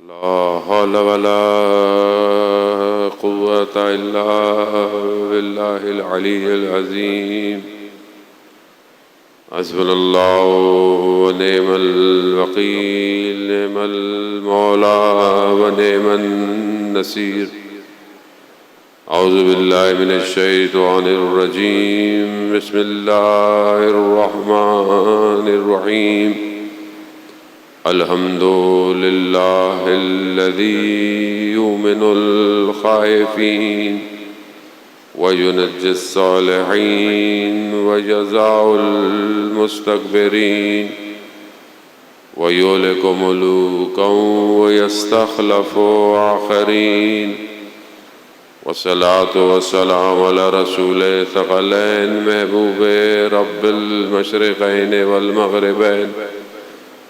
لا حول ولا قوة إلا بالله العلي العظيم. حسبنا الله ونعم الوكيل، نعم المولى ونعم النصير. أعوذ بالله من الشيطان الرجيم. بسم الله الرحمن الرحيم. الحمد لله الذي يؤمن الخائفين وينجي الصالحين وجزاء المستكبرين ويهلك ملوكا ويستخلف آخرين. والصلاة والسلام على رسول ثقلين محبوب رب المشرقين والمغربين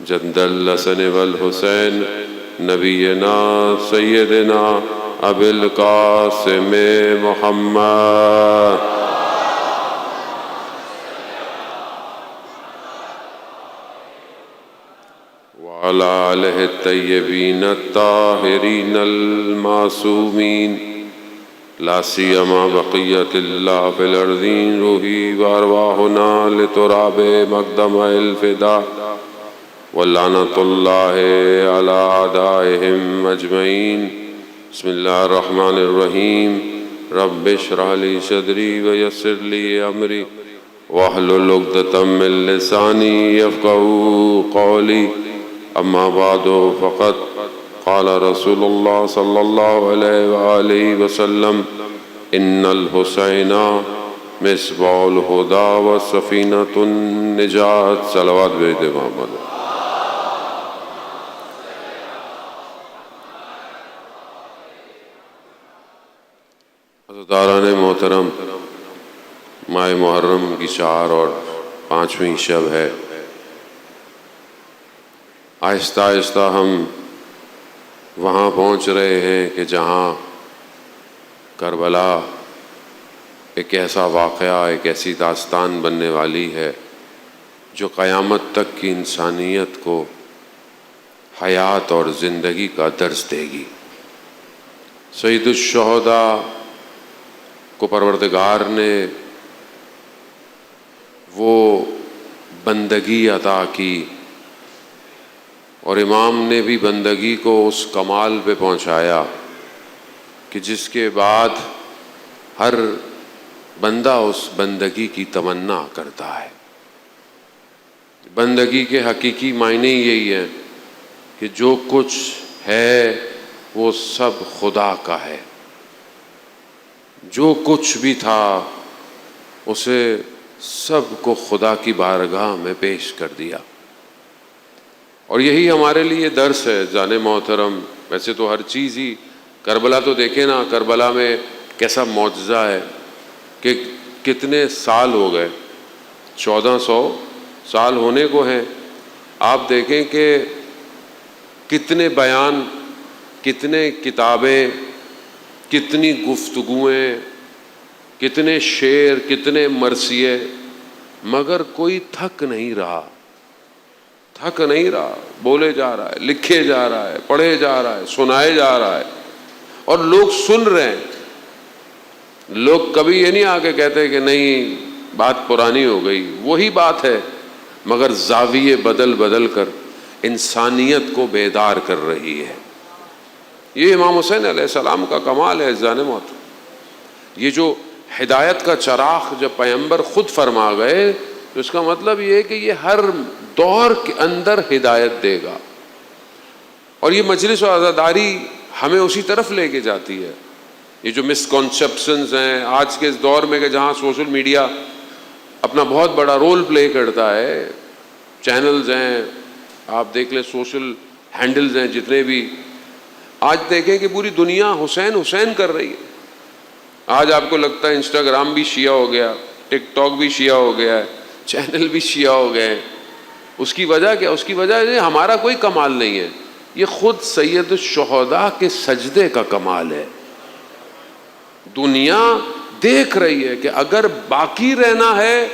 جد الحسن والحسين نبينا سيدنا أبي القاسم محمد وعلى آله الطيبين الطاهرين المعصومين، لا سيما بقية الله في الأرضين. روحي وأرواحنا لتراب مقدم الفداء، ولعنة الله على أعدائهم أجمعين. بسم الله الرحمن الرحيم. رب اشرح لي صدري ويسر لي أمري واحلل عقدة من لساني يفقهوا قولي. أما بعد، فقد قال رسول الله صلى الله عليه وآله وسلم: إن الحسين مصباح الهدى وسفينة النجاة. صلوات بھیج دے محمد. حضرتاران محترم، ماہ محرم کی 4 اور 5ویں شب ہے. آہستہ آہستہ ہم وہاں پہنچ رہے ہیں کہ جہاں کربلا ایک ایسا واقعہ، ایک ایسی داستان بننے والی ہے جو قیامت تک کی انسانیت کو حیات اور زندگی کا درس دے گی. سید الشہداء کو پروردگار نے وہ بندگی عطا کی، اور امام نے بھی بندگی کو اس کمال پہ پہنچایا کہ جس کے بعد ہر بندہ اس بندگی کی تمنا کرتا ہے. بندگی کے حقیقی معنی یہی ہے کہ جو کچھ ہے وہ سب خدا کا ہے. جو کچھ بھی تھا اسے سب کو خدا کی بارگاہ میں پیش کر دیا. اور یہی ہمارے لیے درس ہے جان محترم. ویسے تو ہر چیز ہی، کربلا تو دیکھیں نا، کربلا میں کیسا معجزہ ہے کہ کتنے سال ہو گئے، 1400 سال ہونے کو ہیں. آپ دیکھیں کہ کتنے بیان، کتنے کتابیں، کتنی گفتگویں، کتنے شعر، کتنے مرثیے، مگر کوئی تھک نہیں رہا. تھک نہیں رہا، بولے جا رہا ہے، لکھے جا رہا ہے، پڑھے جا رہا ہے، سنائے جا رہا ہے، اور لوگ سن رہے ہیں. لوگ کبھی یہ نہیں آ کے کہتے کہ نہیں بات پرانی ہو گئی. وہی بات ہے مگر زاویے بدل بدل کر انسانیت کو بیدار کر رہی ہے. یہ امام حسین علیہ السلام کا کمال ہے جان محترم. یہ جو ہدایت کا چراغ جب پیغمبر خود فرما گئے تو اس کا مطلب یہ ہے کہ یہ ہر دور کے اندر ہدایت دے گا. اور یہ مجلس و عزاداری ہمیں اسی طرف لے کے جاتی ہے. یہ جو مسکنسیپشنز ہیں آج کے اس دور میں کہ جہاں سوشل میڈیا اپنا بہت بڑا رول پلے کرتا ہے، چینلز ہیں، آپ دیکھ لیں، سوشل ہینڈلز ہیں جتنے بھی، آج دیکھیں کہ پوری دنیا حسین حسین کر رہی ہے. آج آپ کو لگتا ہے انسٹاگرام بھی شیعہ ہو گیا، ٹک ٹاک بھی شیعہ ہو گیا ہے، چینل بھی شیعہ ہو گئے ہیں. اس کی وجہ کیا؟ اس کی وجہ ہمارا کوئی کمال نہیں ہے، یہ خود سید الشہداء کے سجدے کا کمال ہے. دنیا دیکھ رہی ہے کہ اگر باقی رہنا ہے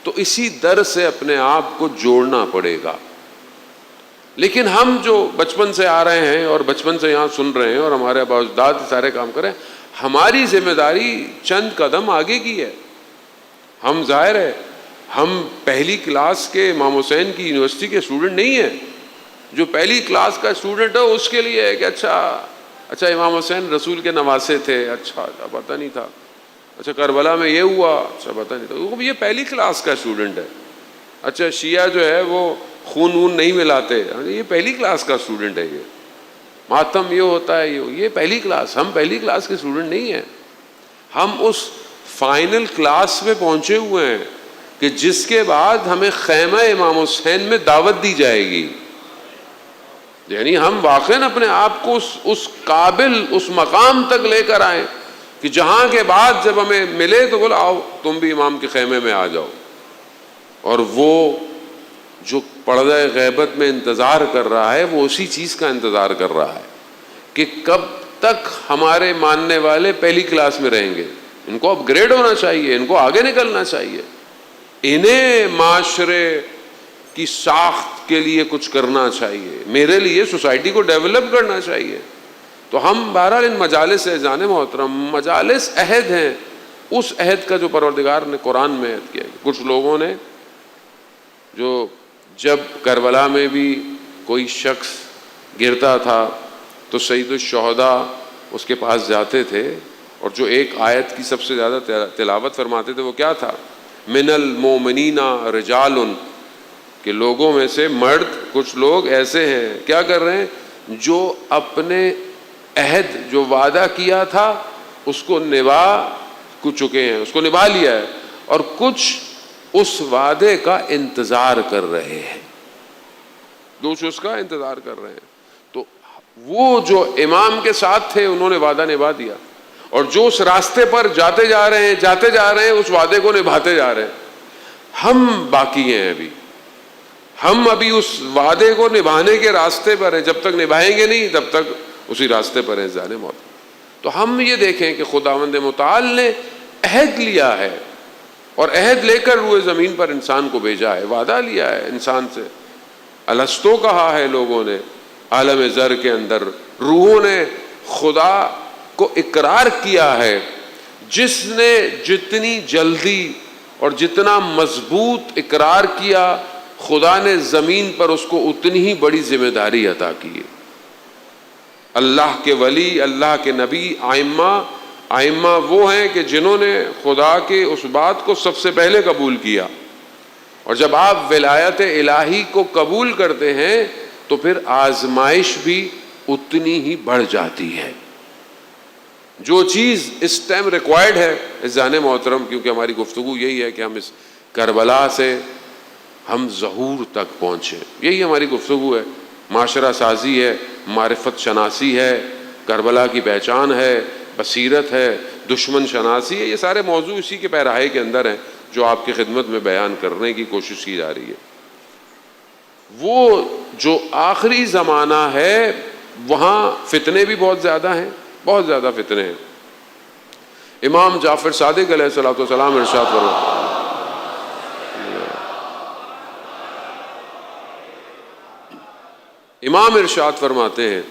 تو اسی در سے اپنے آپ کو جوڑنا پڑے گا. لیکن ہم جو بچپن سے آ رہے ہیں اور بچپن سے یہاں سن رہے ہیں اور ہمارے آباء و اجداد سارے کام کریں، ہماری ذمہ داری چند قدم آگے کی ہے. ہم ظاہر ہے ہم پہلی کلاس کے امام حسین کی یونیورسٹی کے اسٹوڈنٹ نہیں ہیں. جو پہلی کلاس کا اسٹوڈنٹ ہے اس کے لیے ہے کہ اچھا امام حسین رسول کے نواسے تھے، اچھا پتہ نہیں تھا. اچھا کربلا میں یہ ہوا، اچھا پتہ نہیں تھا. یہ پہلی کلاس کا اسٹوڈنٹ ہے. اچھا شیعہ جو ہے وہ خون وون نہیں ملاتے، یہ پہلی کلاس کا اسٹوڈنٹ ہے. یہ ماتم یہ ہوتا ہے، یہ پہلی کلاس. ہم پہلی کلاس کے اسٹوڈنٹ نہیں ہیں. ہم اس فائنل کلاس میں پہنچے ہوئے ہیں کہ جس کے بعد ہمیں خیمہ امام حسین میں دعوت دی جائے گی. یعنی ہم واقعاً اپنے آپ کو اس قابل، اس مقام تک لے کر آئیں کہ جہاں کے بعد جب ہمیں ملے تو بولا آؤ تم بھی امام کے خیمے میں آ جاؤ. اور وہ جو پردہ غیبت میں انتظار کر رہا ہے وہ اسی چیز کا انتظار کر رہا ہے کہ کب تک ہمارے ماننے والے پہلی کلاس میں رہیں گے. ان کو اپ گریڈ ہونا چاہیے، ان کو آگے نکلنا چاہیے، انہیں معاشرے کی ساخت کے لیے کچھ کرنا چاہیے، میرے لیے سوسائٹی کو ڈیولپ کرنا چاہیے. تو ہم بہرحال ان مجالس سے جانے محترم، مجالس عہد ہیں، اس عہد کا جو پروردگار نے قرآن میں عہد کیا. کچھ لوگوں نے جو جب کربلا میں بھی کوئی شخص گرتا تھا تو سید الشہداء اس کے پاس جاتے تھے اور جو ایک آیت کی سب سے زیادہ تلاوت فرماتے تھے وہ کیا تھا؟ من المومنین رجال، کہ لوگوں میں سے مرد کچھ لوگ ایسے ہیں کیا کر رہے ہیں جو اپنے عہد جو وعدہ کیا تھا اس کو نبھا چکے ہیں، اس کو نبھا لیا ہے، اور کچھ اس وعدے کا انتظار کر رہے ہیں، دوسرے اس کا انتظار کر رہے ہیں. تو وہ جو امام کے ساتھ تھے انہوں نے وعدہ نبھا دیا، اور جو اس راستے پر جاتے جا رہے ہیں اس وعدے کو نبھاتے جا رہے ہیں. ہم باقی ہیں، ہم ابھی اس وعدے کو نبھانے کے راستے پر ہیں. جب تک نبھائیں گے نہیں تب تک اسی راستے پر ہیں جانے موت. تو ہم یہ دیکھیں کہ خداوند متعال نے عہد لیا ہے اور عہد لے کر روئے زمین پر انسان کو بھیجا ہے، وعدہ لیا ہے انسان سے. الستو کہا ہے لوگوں نے عالم ذر کے اندر، روحوں نے خدا کو اقرار کیا ہے. جس نے جتنی جلدی اور جتنا مضبوط اقرار کیا خدا نے زمین پر اس کو اتنی ہی بڑی ذمہ داری عطا کی ہے. اللہ کے ولی، اللہ کے نبی، آئمہ وہ ہیں کہ جنہوں نے خدا کے اس بات کو سب سے پہلے قبول کیا. اور جب آپ ولایت الہی کو قبول کرتے ہیں تو پھر آزمائش بھی اتنی ہی بڑھ جاتی ہے. جو چیز اس ٹائم ریکوائرڈ ہے اس جانے محترم، کیونکہ ہماری گفتگو یہی ہے کہ ہم اس کربلا سے ہم ظہور تک پہنچے، یہی ہماری گفتگو ہے. معاشرہ سازی ہے، معرفت شناسی ہے، کربلا کی پہچان ہے، بصیرت ہے، دشمن شناسی ہے. یہ سارے موضوع اسی کے پیراہے کے اندر ہیں جو آپ کی خدمت میں بیان کرنے کی کوشش کی جا رہی ہے. وہ جو آخری زمانہ ہے وہاں فتنے بھی بہت زیادہ ہیں، بہت زیادہ فتنے ہیں. امام جعفر صادق علیہ الصلوۃ والسلام ارشاد فرماتے ہیں، امام ارشاد فرماتے ہیں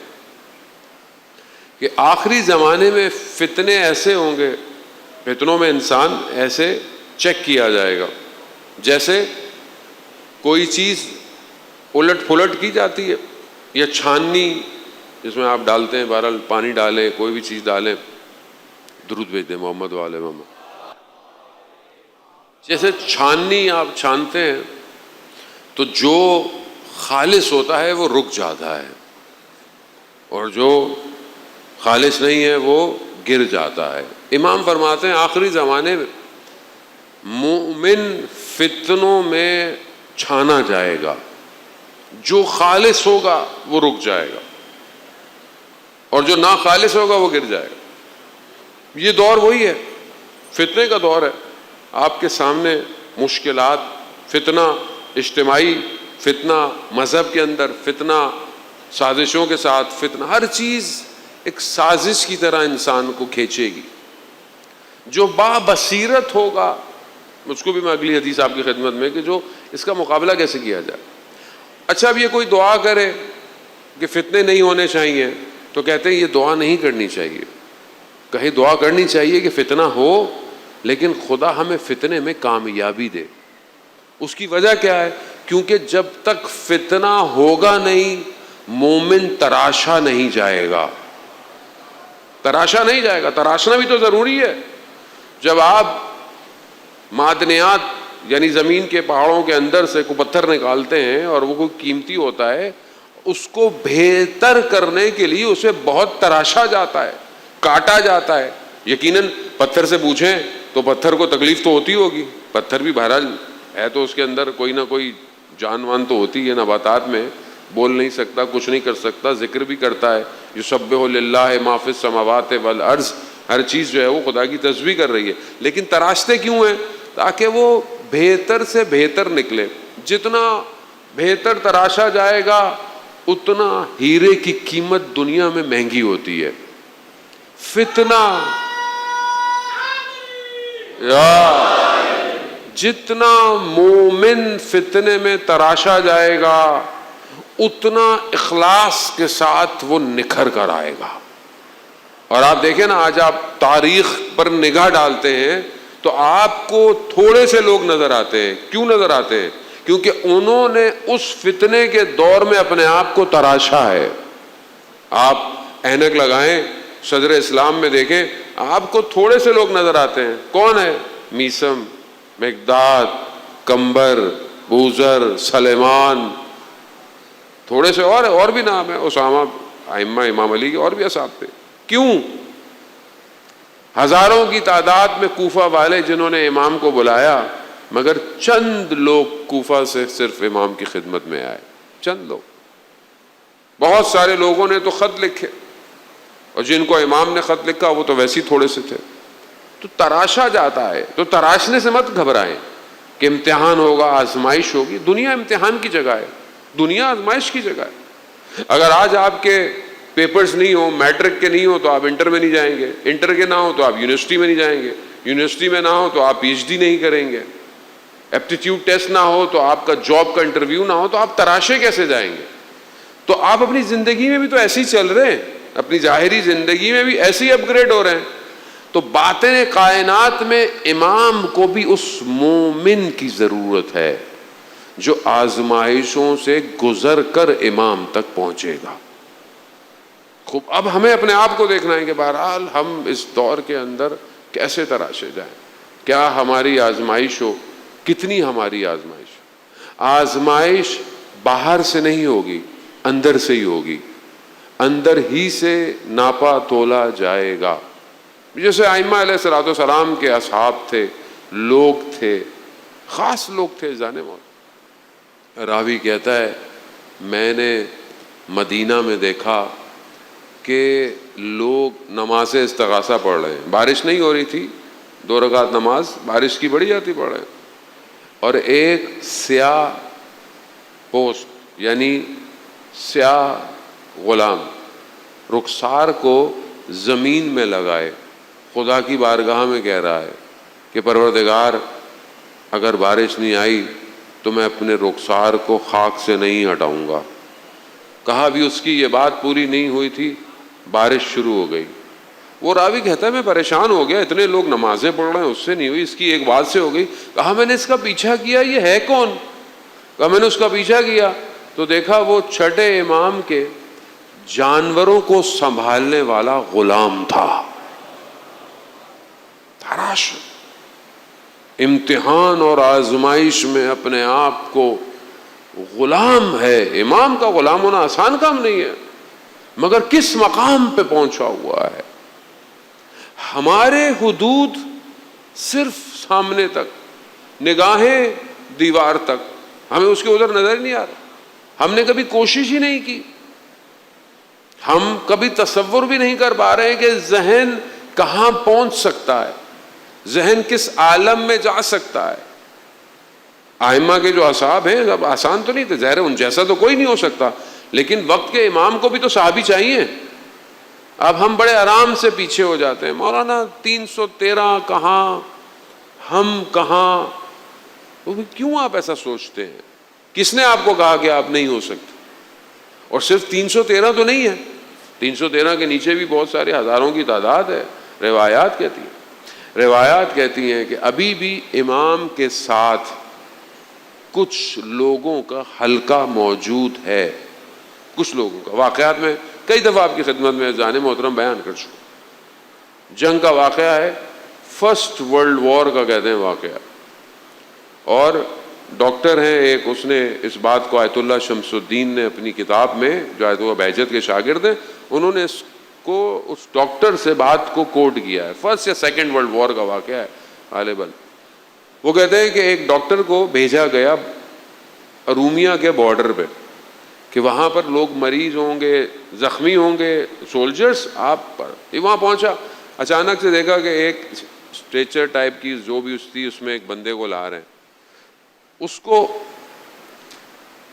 کہ آخری زمانے میں فتنے ایسے ہوں گے، فتنوں میں انسان ایسے چیک کیا جائے گا جیسے کوئی چیز الٹ پھلٹ کی جاتی ہے یا چھاننی جس میں آپ ڈالتے ہیں، بہرحال پانی ڈالیں، کوئی بھی چیز ڈالیں، درود بھیج دیں محمد والے محمد. جیسے چھاننی آپ چھانتے ہیں تو جو خالص ہوتا ہے وہ رک جاتا ہے اور جو خالص نہیں ہے وہ گر جاتا ہے. امام فرماتے ہیں آخری زمانے میں مومن فتنوں میں چھانا جائے گا، جو خالص ہوگا وہ رک جائے گا اور جو ناخالص ہوگا وہ گر جائے گا. یہ دور وہی ہے، فتنے کا دور ہے. آپ کے سامنے مشکلات، فتنہ اجتماعی، فتنہ مذہب کے اندر، فتنہ سازشوں کے ساتھ، فتنہ ہر چیز ایک سازش کی طرح انسان کو کھینچے گی. جو بابصیرت ہوگا، اس کو بھی میں اگلی حدیث آپ کی خدمت میں کہ جو اس کا مقابلہ کیسے کیا جائے. اچھا اب یہ کوئی دعا کرے کہ فتنے نہیں ہونے چاہیے تو کہتے ہیں یہ دعا نہیں کرنی چاہیے. کہیں دعا کرنی چاہیے کہ فتنہ ہو لیکن خدا ہمیں فتنے میں کامیابی دے. اس کی وجہ کیا ہے؟ کیونکہ جب تک فتنہ ہوگا نہیں مومن تراشا نہیں جائے گا. تراشا نہیں جائے گا. تراشنا بھی تو ضروری ہے. جب آپ معدنیات یعنی زمین کے پہاڑوں کے اندر سے کوئی پتھر نکالتے ہیں اور وہ کوئی قیمتی ہوتا ہے, اس کو بہتر کرنے کے لیے اسے بہت تراشا جاتا ہے, کاٹا جاتا ہے. یقیناً پتھر سے پوچھیں تو پتھر کو تکلیف تو ہوتی ہوگی. پتھر بھی بہرحال ہے تو اس کے اندر کوئی نہ کوئی جان وان تو ہوتی ہے. نباتات میں بول نہیں سکتا, کچھ نہیں کر سکتا, ذکر بھی کرتا ہے. یسبح للہ ما فی السماوات والارض, ہر چیز جو ہے وہ خدا کی تسبیح کر رہی ہے. لیکن تراشتے کیوں ہیں؟ تاکہ وہ بہتر سے بہتر نکلے. جتنا بہتر تراشا جائے گا اتنا ہیرے کی قیمت دنیا میں مہنگی ہوتی ہے. فتنہ جتنا مومن فتنے میں تراشا جائے گا اتنا اخلاص کے ساتھ وہ نکھر کر آئے گا. اور آپ دیکھیں نا, آج آپ تاریخ پر نگاہ ڈالتے ہیں تو آپ کو تھوڑے سے لوگ نظر آتے ہیں. کیوں نظر آتے ہیں؟ کیونکہ انہوں نے اس فتنے کے دور میں اپنے آپ کو تراشا ہے. آپ اینک لگائیں, صدر اسلام میں دیکھیں, آپ کو تھوڑے سے لوگ نظر آتے ہیں. کون ہے؟ میسم, مقداد, کمبر, بوذر, سلیمان, تھوڑے سے اور بھی نام ہے, اسامہ, ائمہ, امام علی کے اور بھی اصحاب تھے. کیوں؟ ہزاروں کی تعداد میں کوفہ والے جنہوں نے امام کو بلایا, مگر چند لوگ کوفہ سے صرف امام کی خدمت میں آئے. چند لوگ. بہت سارے لوگوں نے تو خط لکھے اور جن کو امام نے خط لکھا وہ تو ویسے ہی تھوڑے سے تھے. تو تراشا جاتا ہے. تو تراشنے سے مت گھبرائیں کہ امتحان ہوگا, آزمائش ہوگی. دنیا امتحان کی جگہ ہے, دنیا آزمائش کی جگہ ہے. اگر آج آپ کے پیپرز نہیں ہو, میٹرک کے نہیں ہو تو آپ انٹر میں نہیں جائیں گے, انٹر کے نہ ہو تو آپ یونیورسٹی میں نہیں جائیں گے, یونیورسٹی میں نہ ہو تو آپ پی ایچ ڈی نہیں کریں گے, ایپٹیٹیوڈ ٹیسٹ نہ ہو تو آپ کا جاب کا انٹرویو نہ ہو, تو آپ تراشے کیسے جائیں گے؟ تو آپ اپنی زندگی میں بھی تو ایسے ہی چل رہے ہیں, اپنی ظاہری زندگی میں بھی ایسے ہی اپ گریڈ ہو رہے ہیں. تو باطن کائنات میں امام کو بھی اس مومن کی ضرورت ہے جو آزمائشوں سے گزر کر امام تک پہنچے گا. خوب, اب ہمیں اپنے آپ کو دیکھنا ہے کہ بہرحال ہم اس دور کے اندر کیسے تراشے جائیں. کیا ہماری آزمائش ہو, کتنی ہماری آزمائش. آزمائش باہر سے نہیں ہوگی, اندر سے ہی ہوگی. اندر ہی سے ناپا تولا جائے گا. جیسے ائمہ علیہ الصلوۃ والسلام کے اصحاب تھے, لوگ تھے, خاص لوگ تھے. جانے موت راوی کہتا ہے میں نے مدینہ میں دیکھا کہ لوگ نماز استغاثہ پڑھ رہے ہیں. بارش نہیں ہو رہی تھی, 2 رکعت نماز بارش کی بڑی جاتی پڑھ رہے ہیں, اور ایک سیاہ پوست یعنی سیاہ غلام رخسار کو زمین میں لگائے خدا کی بارگاہ میں کہہ رہا ہے کہ پروردگار اگر بارش نہیں آئی تو میں اپنے رخسار کو خاک سے نہیں ہٹاؤں گا. کہا بھی اس کی یہ بات پوری نہیں ہوئی تھی, بارش شروع ہو گئی. وہ راوی کہتا ہے میں پریشان ہو گیا, اتنے لوگ نمازیں پڑھ رہے ہیں, اس سے نہیں ہوئی, اس کی ایک بات سے ہو گئی. کہا میں نے اس کا پیچھا کیا, یہ ہے کون؟ کہا میں نے اس کا پیچھا کیا تو دیکھا وہ چھٹے امام کے جانوروں کو سنبھالنے والا غلام تھا. تراش, امتحان اور آزمائش میں اپنے آپ کو غلام ہے. امام کا غلام ہونا آسان کام نہیں ہے, مگر کس مقام پہ پہنچا ہوا ہے. ہمارے حدود صرف سامنے تک, نگاہیں دیوار تک, ہمیں اس کے ادھر نظر نہیں آ رہا. ہم نے کبھی کوشش ہی نہیں کی, ہم کبھی تصور بھی نہیں کر پا رہے ہیں کہ ذہن کہاں پہنچ سکتا ہے, ذہن کس عالم میں جا سکتا ہے. ائمہ کے جو اصحاب ہیں اب آسان تو نہیں تھے, ظاہر ان جیسا تو کوئی نہیں ہو سکتا, لیکن وقت کے امام کو بھی تو صحابی چاہیے. اب ہم بڑے آرام سے پیچھے ہو جاتے ہیں, مولانا 313 کہاں, ہم کہاں. کیوں آپ ایسا سوچتے ہیں؟ کس نے آپ کو کہا کہ آپ نہیں ہو سکتے؟ اور صرف 313 تو نہیں ہے، 313 کے نیچے بھی بہت سارے ہزاروں کی تعداد ہے۔ روایات کہتی ہیں کہ ابھی بھی امام کے ساتھ کچھ لوگوں کا حلقہ موجود ہے، کچھ لوگوں کا۔ واقعات میں کئی دفعہ آپ کی خدمت میں جان محترم بیان کر چکا۔ جنگ کا واقعہ ہے، فرسٹ ورلڈ وار کا کہتے ہیں واقعہ، اور ڈاکٹر ہیں ایک، اس نے اس بات کو آیت اللہ شمس الدین نے اپنی کتاب میں، جو آیت اللہ بہجت کے شاگرد ہیں، انہوں نے اس کو اس ڈاکٹر سے بات کو کوٹ کیا ہے۔ فرسٹ یا سیکنڈ ورلڈ وار کا واقعہ ہے غالباً۔ وہ کہتے ہیں کہ ایک ڈاکٹر کو بھیجا گیا رومیا کے بارڈر پہ کہ وہاں پر لوگ مریض ہوں گے، زخمی ہوں گے، سولجرز، آپ پر یہ وہاں پہنچا، اچانک سے دیکھا کہ ایک اسٹریچر ٹائپ کی جو بھی اس تھی، اس میں ایک بندے کو لا رہے ہیں۔ اس کو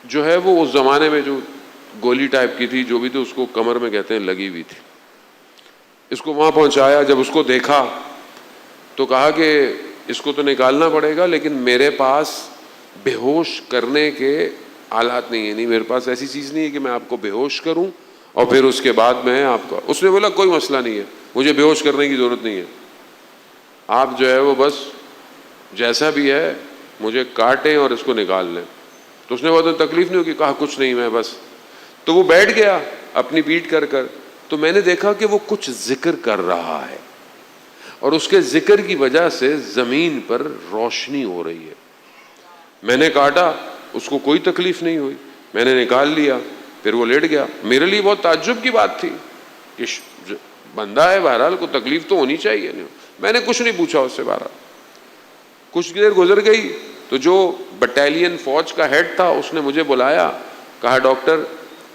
جو ہے وہ اس زمانے میں جو گولی ٹائپ کی تھی، جو بھی تھی، اس کو کمر میں کہتے ہیں لگی ہوئی تھی۔ اس کو وہاں پہنچایا، جب اس کو دیکھا تو کہا کہ اس کو تو نکالنا پڑے گا، لیکن میرے پاس بے ہوش کرنے کے آلات نہیں ہیں، نہیں میرے پاس ایسی چیز نہیں ہے کہ میں آپ کو بے ہوش کروں اور پھر اس کے بعد میں آپ کا۔ اس نے بولا کوئی مسئلہ نہیں ہے، مجھے بے ہوش کرنے کی ضرورت نہیں ہے، آپ جو ہے وہ بس جیسا بھی ہے مجھے کاٹیں اور اس کو نکال لیں۔ تو اس نے بہت تکلیف نہیں ہوگی، کہا کچھ نہیں میں بس۔ تو وہ بیٹھ گیا اپنی پیٹھ کر کر، تو میں نے دیکھا کہ وہ کچھ ذکر کر رہا ہے، اور اس کے ذکر کی وجہ سے زمین پر روشنی ہو رہی ہے۔ میں نے کاٹا، اس کو کوئی تکلیف نہیں ہوئی، میں نے نکال لیا، پھر وہ لیٹ گیا۔ میرے لیے بہت تعجب کی بات تھی کہ بندہ ہے، بہرحال کو تکلیف تو ہونی چاہیے۔ میں نے کچھ نہیں پوچھا اس سے۔ بہرحال کچھ دیر گزر گئی تو جو بٹالین فوج کا ہیڈ تھا اس نے مجھے بلایا، کہا ڈاکٹر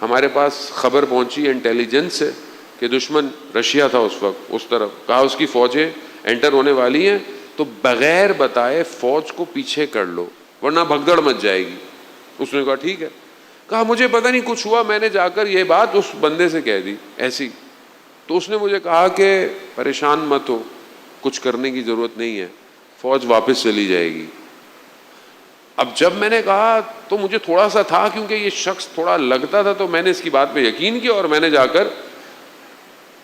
ہمارے پاس خبر پہنچی انٹیلیجنس سے کہ دشمن رشیا تھا اس وقت اس طرف، کہا اس کی فوجیں انٹر ہونے والی ہیں، تو بغیر بتائے فوج کو پیچھے کر لو ورنہ بھگدڑ مچ جائے گی۔ اس نے کہا ٹھیک ہے۔ کہا مجھے پتہ نہیں کچھ ہوا، میں نے جا کر یہ بات اس بندے سے کہہ دی ایسی۔ تو اس نے مجھے کہا کہ پریشان مت ہو، کچھ کرنے کی ضرورت نہیں ہے، فوج واپس چلی جائے گی۔ اب جب میں نے کہا تو مجھے تھوڑا سا تھا، کیونکہ یہ شخص تھوڑا لگتا تھا، تو میں نے اس کی بات پہ یقین کیا، اور میں نے جا کر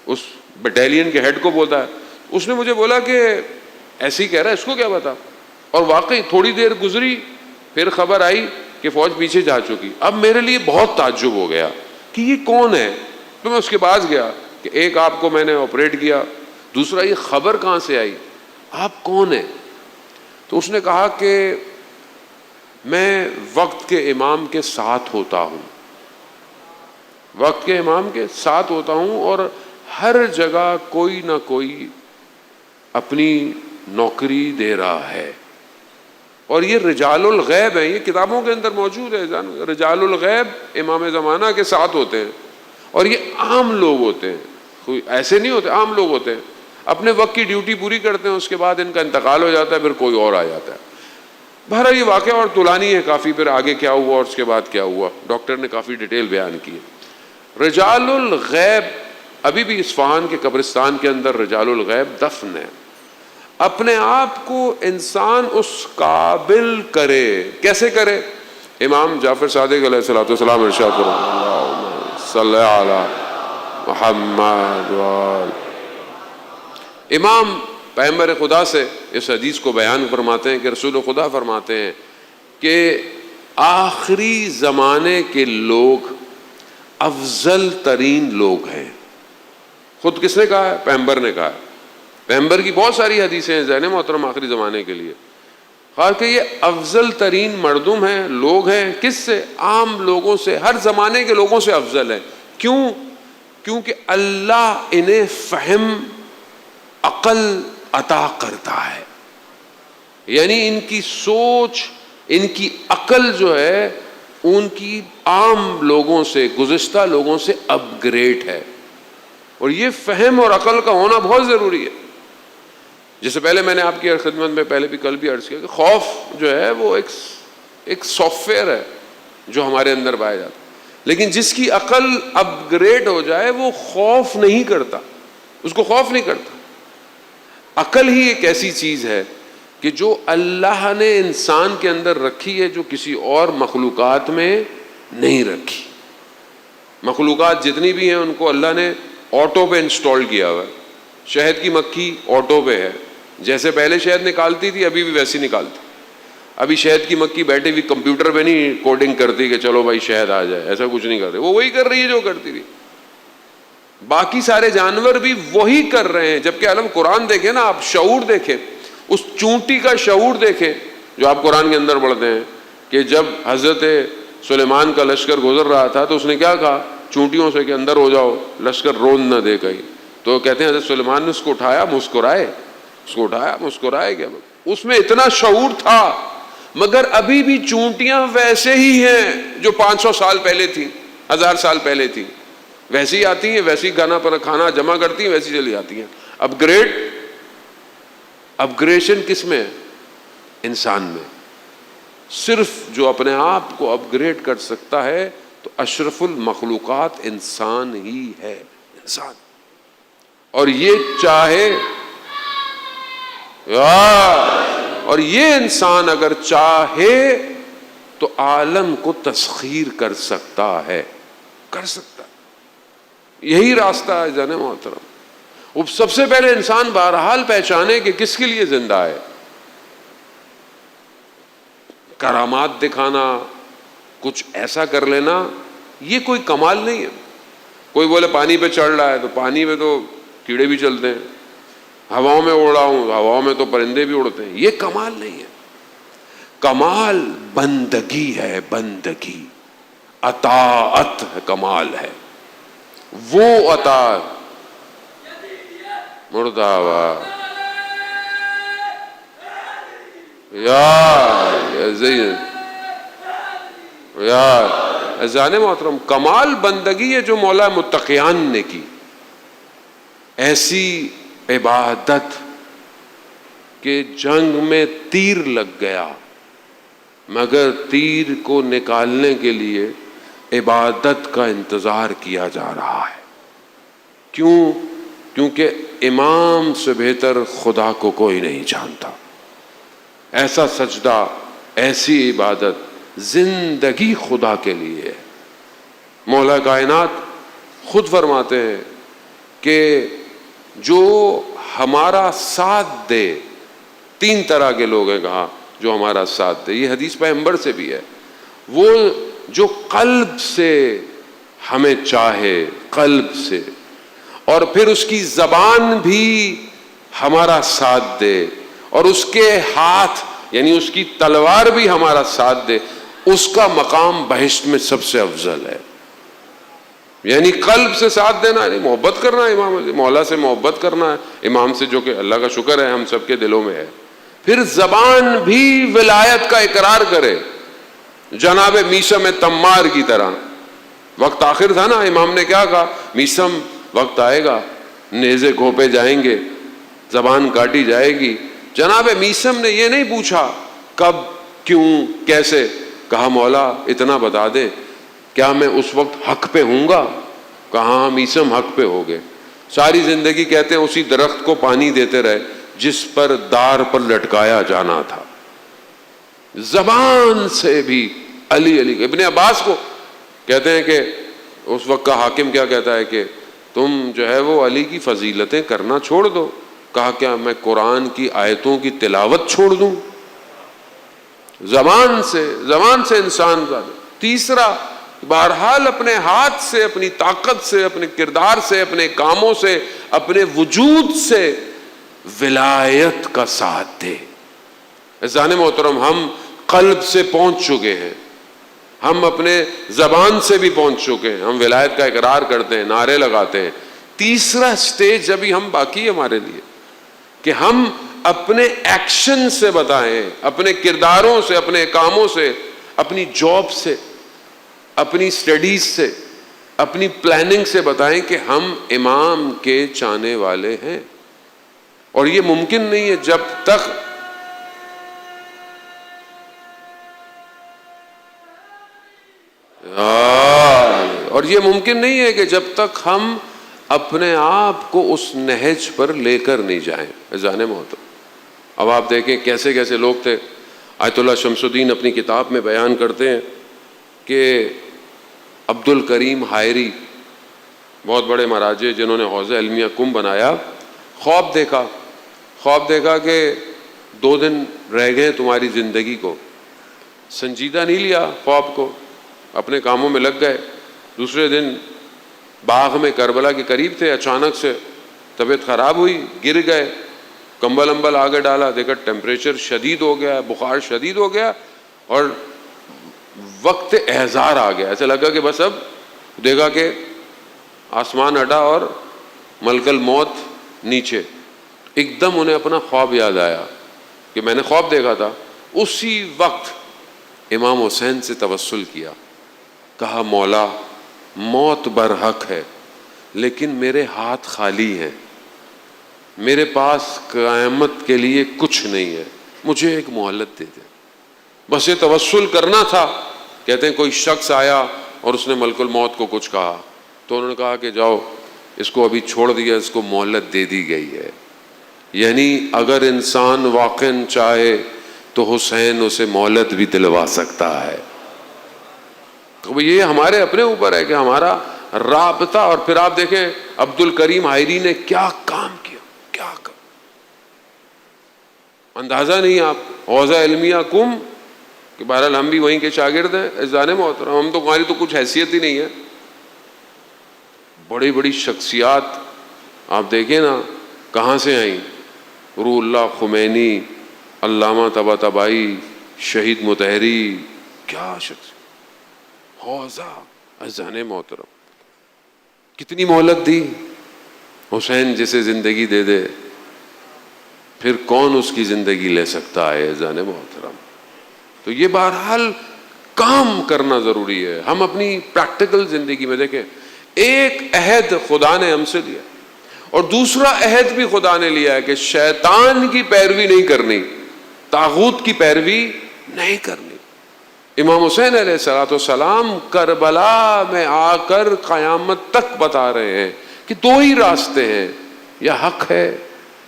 اس بٹالین کے ہیڈ کو بولا۔ اس نے مجھے بولا کہ ایسے ہی کہہ رہا ہے، اس کو کیا پتا؟ اور واقعی تھوڑی دیر گزری، پھر خبر آئی کہ فوج پیچھے جا چکی۔ اب میرے لیے بہت تعجب ہو گیا کہ یہ کون ہے۔ تو میں اس کے پاس گیا کہ ایک آپ کو میں نے آپریٹ کیا، دوسرا یہ خبر کہاں سے آئی، آپ کون ہیں؟ تو اس نے کہا کہ میں وقت کے امام کے ساتھ ہوتا ہوں، وقت کے امام کے ساتھ ہوتا ہوں، اور ہر جگہ کوئی نہ کوئی اپنی نوکری دے رہا ہے، اور یہ رجال الغیب ہیں، یہ کتابوں کے اندر موجود ہے۔ رجال الغیب امام زمانہ کے ساتھ ہوتے ہیں، اور یہ عام لوگ ہوتے ہیں، کوئی ایسے نہیں ہوتے، عام لوگ ہوتے ہیں، اپنے وقت کی ڈیوٹی پوری کرتے ہیں، اس کے بعد ان کا انتقال ہو جاتا ہے، پھر کوئی اور آ جاتا ہے۔ بہرحال یہ واقعہ اور طولانی ہے کافی، پھر آگے کیا ہوا اور اس کے بعد کیا ہوا، ڈاکٹر نے کافی ڈیٹیل بیان کی ہے۔ رجال الغیب ابھی بھی اصفہان کے قبرستان کے اندر رجال الغیب دفن ہے۔ اپنے آپ کو انسان اس قابل کرے، کیسے کرے؟ امام جعفر صادق علیہ الصلوۃ والسلام ارشاد فرماتے ہیں اللہم صلی علی محمد وآل۔ امام پیغمبر خدا سے اس حدیث کو بیان فرماتے ہیں کہ رسول خدا فرماتے ہیں کہ آخری زمانے کے لوگ افضل ترین لوگ ہیں۔ خود کس نے کہا ہے؟ پیغمبر نے کہا ہے۔ پیغمبر کی بہت ساری حدیثیں ہیں ذہن محترم آخری زمانے کے لیے، خاص کہ یہ افضل ترین مردم ہیں، لوگ ہیں، کس سے؟ عام لوگوں سے، ہر زمانے کے لوگوں سے افضل ہیں۔ کیوں؟ کیونکہ اللہ انہیں فہم، عقل عطا کرتا ہے، یعنی ان کی سوچ، ان کی عقل جو ہے ان کی عام لوگوں سے، گزشتہ لوگوں سے اپ گریڈ ہے، اور یہ فہم اور عقل کا ہونا بہت ضروری ہے۔ جیسے پہلے میں نے آپ کی خدمت میں پہلے بھی کل بھی عرض کیا کہ خوف جو ہے وہ ایک سافٹ ویئر ہے جو ہمارے اندر پایا جاتا ہے، لیکن جس کی عقل اپ گریڈ ہو جائے وہ خوف نہیں کرتا، اس کو خوف نہیں کرتا۔ عقل ہی ایک ایسی چیز ہے کہ کہ جو اللہ نے انسان کے اندر رکھی ہے جو کسی اور مخلوقات میں نہیں رکھی. مخلوقات جتنی بھی ہیں ان کو اللہ نے آٹو پہ انسٹال کیا ہوا ہے. شہد کی مکھی آٹو پہ ہے, جیسے پہلے شہد نکالتی تھی ابھی بھی ویسی نکالتی. ابھی شہد کی مکھی بیٹھی ہوئی کمپیوٹر پہ نہیں کوڈنگ کرتی کہ چلو بھائی شہد آ جائے, ایسا کچھ نہیں کر رہی, وہ وہی کر رہی ہے جو کرتی تھی. باقی سارے جانور بھی وہی کر رہے ہیں. جبکہ عالم قرآن دیکھیں نا, آپ شعور دیکھیں, اس چونٹی کا شعور دیکھیں جو آپ قرآن کے اندر پڑھتے ہیں کہ جب حضرت سلیمان کا لشکر گزر رہا تھا تو اس نے کیا کہا, چونٹیوں سے کہ اندر ہو جاؤ, لشکر رون نہ دے کہیں. تو کہتے ہیں حضرت سلیمان نے اس کو اٹھایا مسکرائے کیا, اس میں اتنا شعور تھا. مگر ابھی بھی چونٹیاں ویسے ہی ہیں جو 500 سال پہلے تھیں, 1000 سال پہلے تھیں. ویسی آتی ہیں, ویسی کھانا جمع کرتی ہیں, ویسی چلی آتی ہیں. اپگریشن کس میں ہے؟ انسان میں. صرف جو اپنے آپ کو اپ گریڈ کر سکتا ہے تو اشرف المخلوقات انسان ہی ہے, انسان. اور یہ چاہے اور یہ انسان اگر چاہے تو عالم کو تسخیر کر سکتا ہے, کر سکتا ہے. یہی راستہ ہے جان محترم. وہ سب سے پہلے انسان بہرحال پہچانے کہ کس کے لیے زندہ ہے. کرامات دکھانا, کچھ ایسا کر لینا, یہ کوئی کمال نہیں ہے. کوئی بولے پانی پہ چڑھ رہا ہے تو پانی پہ تو کیڑے بھی چلتے ہیں, ہواؤں میں اڑا ہوں, ہواؤں میں تو پرندے بھی اڑتے ہیں. یہ کمال نہیں ہے. کمال بندگی ہے, بندگی, اطاعت ہے, کمال ہے. وہ اطاعت مرداوا یار جان محترم, کمال بندگی ہے جو مولا متقیان نے کی. ایسی عبادت کہ جنگ میں تیر لگ گیا مگر تیر کو نکالنے کے لیے عبادت کا انتظار کیا جا رہا ہے. کیوں؟ کیونکہ امام سے بہتر خدا کو کوئی نہیں جانتا. ایسا سجدہ, ایسی عبادت, زندگی خدا کے لیے ہے. مولا کائنات خود فرماتے ہیں کہ جو ہمارا ساتھ دے, 3 طرح کے لوگ ہیں کہا جو ہمارا ساتھ دے. یہ حدیث پیغمبر سے بھی ہے. وہ جو قلب سے ہمیں چاہے, قلب سے, اور پھر اس کی زبان بھی ہمارا ساتھ دے, اور اس کے ہاتھ یعنی اس کی تلوار بھی ہمارا ساتھ دے, اس کا مقام بہشت میں سب سے افضل ہے. یعنی قلب سے ساتھ دینا, یعنی محبت کرنا ہے امام, مولا سے محبت کرنا ہے, امام سے, جو کہ اللہ کا شکر ہے ہم سب کے دلوں میں ہے. پھر زبان بھی ولایت کا اقرار کرے, جناب میثم تمار کی طرح. وقت آخر تھا نا, امام نے کیا کہا, میثم وقت آئے گا, نیزے گھونپے جائیں گے, زبان کاٹی جائے گی. جناب میثم نے یہ نہیں پوچھا کب, کیوں, کیسے. کہا مولا اتنا بتا دے, کیا میں اس وقت حق پہ ہوں گا؟ کہاں میثم حق پہ ہو گئے. ساری زندگی کہتے ہیں اسی درخت کو پانی دیتے رہے جس پر دار پر لٹکایا جانا تھا. زبان سے بھی علی علی. ابن عباس کو کہتے ہیں کہ اس وقت کا حاکم کیا کہتا ہے کہ تم جو ہے وہ علی کی فضیلتیں کرنا چھوڑ دو. کہا کیا میں قرآن کی آیتوں کی تلاوت چھوڑ دوں؟ زبان سے انسان. تیسرا, بہرحال اپنے ہاتھ سے, اپنی طاقت سے, اپنے کردار سے, اپنے کاموں سے, اپنے وجود سے ولایت کا ساتھ دے. عزیزان محترم, ہم قلب سے پہنچ چکے ہیں, ہم اپنے زبان سے بھی پہنچ چکے ہیں, ہم ولایت کا اقرار کرتے ہیں, نعرے لگاتے ہیں. تیسرا سٹیج ابھی ہم باقی ہے ہمارے لیے کہ ہم اپنے ایکشن سے بتائیں, اپنے کرداروں سے, اپنے کاموں سے, اپنی جاب سے, اپنی سٹڈیز سے, اپنی پلاننگ سے بتائیں کہ ہم امام کے چاہنے والے ہیں. اور یہ ممکن نہیں ہے جب تک جب تک ہم اپنے آپ کو اس نہج پر لے کر نہیں جائیں. جانے محترم, اب آپ دیکھیں کیسے کیسے لوگ تھے. آیت اللہ شمس الدین اپنی کتاب میں بیان کرتے ہیں کہ عبد الکریم حائری، بہت بڑے مراجع جنہوں نے حوض علمیہ کم بنایا، خواب دیکھا کہ 2 دن رہ گئے تمہاری زندگی کو. سنجیدہ نہیں لیا خواب کو، اپنے کاموں میں لگ گئے. دوسرے دن باغ میں کربلا کے قریب تھے، اچانک سے طبیعت خراب ہوئی، گر گئے، کمبل امبل آگے ڈالا، دیکھا ٹیمپریچر شدید ہو گیا، بخار شدید ہو گیا، اور وقت احزار آ گیا. ایسے لگا کہ بس اب دیکھا کہ آسمان ہٹا اور ملک الموت نیچے. ایک دم انہیں اپنا خواب یاد آیا کہ میں نے خواب دیکھا تھا. اسی وقت امام حسین سے توسل کیا، کہا مولا موت برحق ہے لیکن میرے ہاتھ خالی ہیں، میرے پاس قیامت کے لیے کچھ نہیں ہے، مجھے ایک مہلت دے دے. بس یہ توسل کرنا تھا. کہتے ہیں کوئی شخص آیا اور اس نے ملک الموت کو کچھ کہا تو انہوں نے کہا کہ جاؤ اس کو ابھی چھوڑ دیا، اس کو مہلت دے دی گئی ہے. یعنی اگر انسان واقعاً چاہے تو حسین اسے مہلت بھی دلوا سکتا ہے. تو یہ ہمارے اپنے اوپر ہے کہ ہمارا رابطہ. اور پھر آپ دیکھیں عبد الکریم حائری نے کیا کام کیا، کیا کام، اندازہ نہیں. آپ حوضہ علمیہ کم کہ بہرحال ہم بھی وہیں کے شاگرد ہیں. عزیزان محترم، ہم تو ہماری تو کچھ حیثیت ہی نہیں ہے. بڑی بڑی شخصیات آپ دیکھیں نا کہاں سے آئیں. روح اللہ خمینی، علامہ طباطبائی، شہید مطہری، کیا شخص. حوضہ عزیزان محترم کتنی مہلت دی. حسین جسے زندگی دے دے پھر کون اس کی زندگی لے سکتا ہے عزیزان محترم. تو یہ بہرحال کام کرنا ضروری ہے. ہم اپنی پریکٹیکل زندگی میں دیکھیں، ایک عہد خدا نے ہم سے لیا اور دوسرا عہد بھی خدا نے لیا ہے کہ شیطان کی پیروی نہیں کرنی، طاغوت کی پیروی نہیں کرنی. امام حسین علیہ الصلوۃ والسلام کربلا میں آ کر قیامت تک بتا رہے ہیں کہ 2 ہی راستے ہیں، یا حق ہے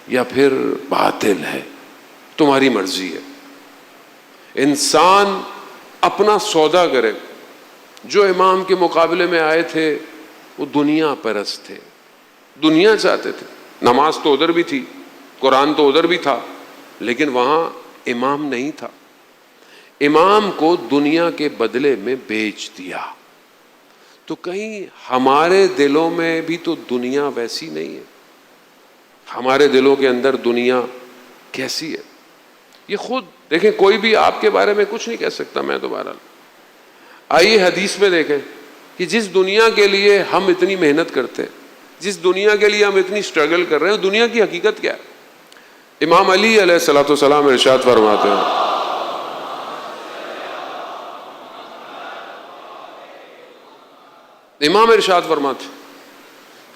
یا پھر باطل ہے، تمہاری مرضی ہے. انسان اپنا سودا کرے. جو امام کے مقابلے میں آئے تھے وہ دنیا پرست تھے، دنیا چاہتے تھے. نماز تو ادھر بھی تھی، قرآن تو ادھر بھی تھا، لیکن وہاں امام نہیں تھا. امام کو دنیا کے بدلے میں بیچ دیا. تو کہیں ہمارے دلوں میں بھی تو دنیا ویسی نہیں ہے. ہمارے دلوں کے اندر دنیا کیسی ہے یہ خود دیکھیں. کوئی بھی آپ کے بارے میں کچھ نہیں کہہ سکتا. میں تو بہرحال آئیے حدیث میں دیکھیں کہ جس دنیا کے لیے ہم اتنی محنت کرتے ہیں، جس دنیا کے لیے ہم اتنی سٹرگل کر رہے ہیں، دنیا کی حقیقت کیا ہے. امام علی علیہ الصلوۃ والسلام ارشاد فرماتے ہیں، امام ارشاد فرماتے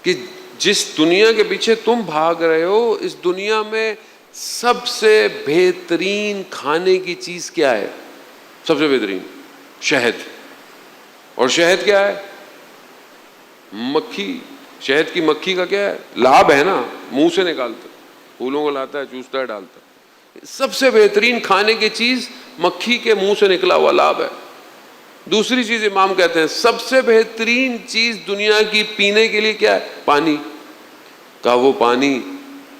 کہ جس دنیا کے پیچھے تم بھاگ رہے ہو، اس دنیا میں سب سے بہترین کھانے کی چیز کیا ہے؟ سب سے بہترین شہد. اور شہد کیا ہے؟ مکھی. شہد کی مکھی کا کیا ہے؟ لاب ہے نا، منہ سے نکالتا، پھولوں کو لاتا ہے، چوستا ہے، ڈالتا ہے. سب سے بہترین کھانے کی چیز مکھی کے منہ سے نکلا ہوا لاب ہے. دوسری چیز امام کہتے ہیں سب سے بہترین چیز دنیا کی پینے کے لیے کیا ہے؟ پانی. کا وہ پانی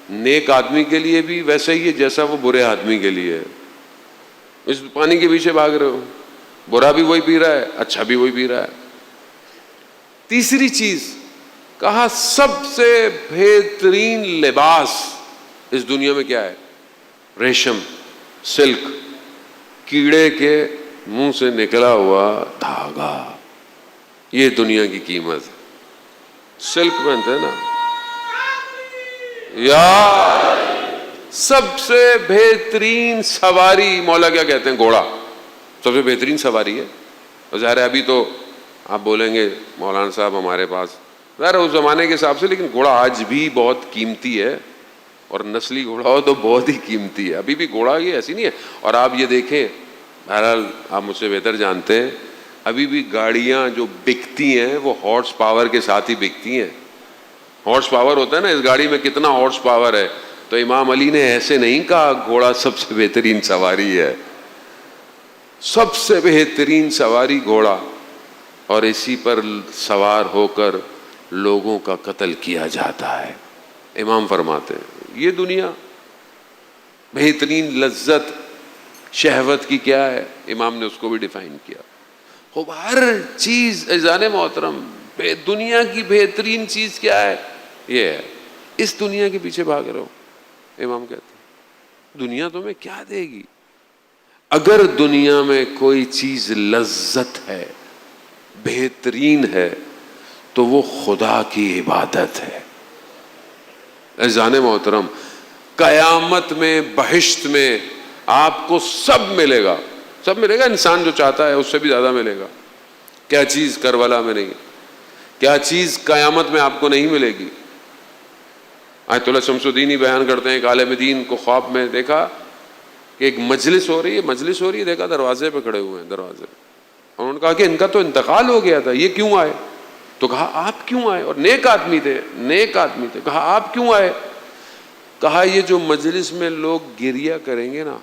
نیک آدمی کے لیے بھی ویسا ہی ہے جیسا وہ برے آدمی کے لیے ہے. اس پانی کے پیچھے بھاگ رہے ہو، برا بھی وہی پی رہا ہے، اچھا بھی وہی پی رہا ہے. تیسری چیز کہا سب سے بہترین لباس اس دنیا میں کیا ہے؟ ریشم، سلک، کیڑے کے منہ سے نکلا ہوا دھاگا. یہ دنیا کی قیمت ہے. سلک پہنتے ہیں نا یا سب سے بہترین سواری. مولا کیا کہتے ہیں؟ گھوڑا سب سے بہترین سواری ہے. اور ظاہر ہے ابھی تو آپ بولیں گے مولانا صاحب ہمارے پاس، ظاہر اس زمانے کے حساب سے، لیکن گھوڑا آج بھی بہت قیمتی ہے، اور نسلی گھوڑا ہو تو بہت ہی قیمتی ہے. ابھی بھی گھوڑا یہ ایسی نہیں ہے. اور آپ یہ دیکھیں، بہرحال آپ مجھ سے بہتر جانتے ہیں، ابھی بھی گاڑیاں جو بکتی ہیں وہ ہارس پاور کے ساتھ ہی بکتی ہیں. ہارس پاور ہوتا ہے نا، اس گاڑی میں کتنا ہارس پاور ہے، تو امام علی نے ایسے نہیں کہا گھوڑا سب سے بہترین سواری ہے، سب سے بہترین سواری گھوڑا، اور اسی پر سوار ہو کر لوگوں کا قتل کیا جاتا ہے۔ امام فرماتے ہیں یہ دنیا بہترین لذت شہوت کی کیا ہے، امام نے اس کو بھی ڈیفائن کیا۔ خوب ہر چیز عزیزان محترم، دنیا کی بہترین چیز کیا ہے؟ یہ ہے، اس دنیا کے پیچھے بھاگ رہے ہو۔ امام کہتے ہیں دنیا تمہیں کیا دے گی؟ اگر دنیا میں کوئی چیز لذت ہے، بہترین ہے، تو وہ خدا کی عبادت ہے۔ عزیزان محترم، قیامت میں بہشت میں آپ کو سب ملے گا، سب ملے گا، انسان جو چاہتا ہے اس سے بھی زیادہ ملے گا۔ کیا چیز کربلا میں نہیں، کیا چیز قیامت میں آپ کو نہیں ملے گی؟ آیت اللہ شمس الدین ہی بیان کرتے ہیں کہ عالم دین کو خواب میں دیکھا کہ ایک مجلس ہو رہی ہے، دیکھا دروازے پہ کھڑے ہوئے ہیں، دروازے پہ، اور انہوں نے کہا کہ ان کا تو انتقال ہو گیا تھا، یہ کیوں آئے؟ تو کہا آپ کیوں آئے؟ اور نیک آدمی تھے، کہا آپ کیوں آئے؟ کہا یہ جو مجلس میں لوگ گریہ کریں گے نا،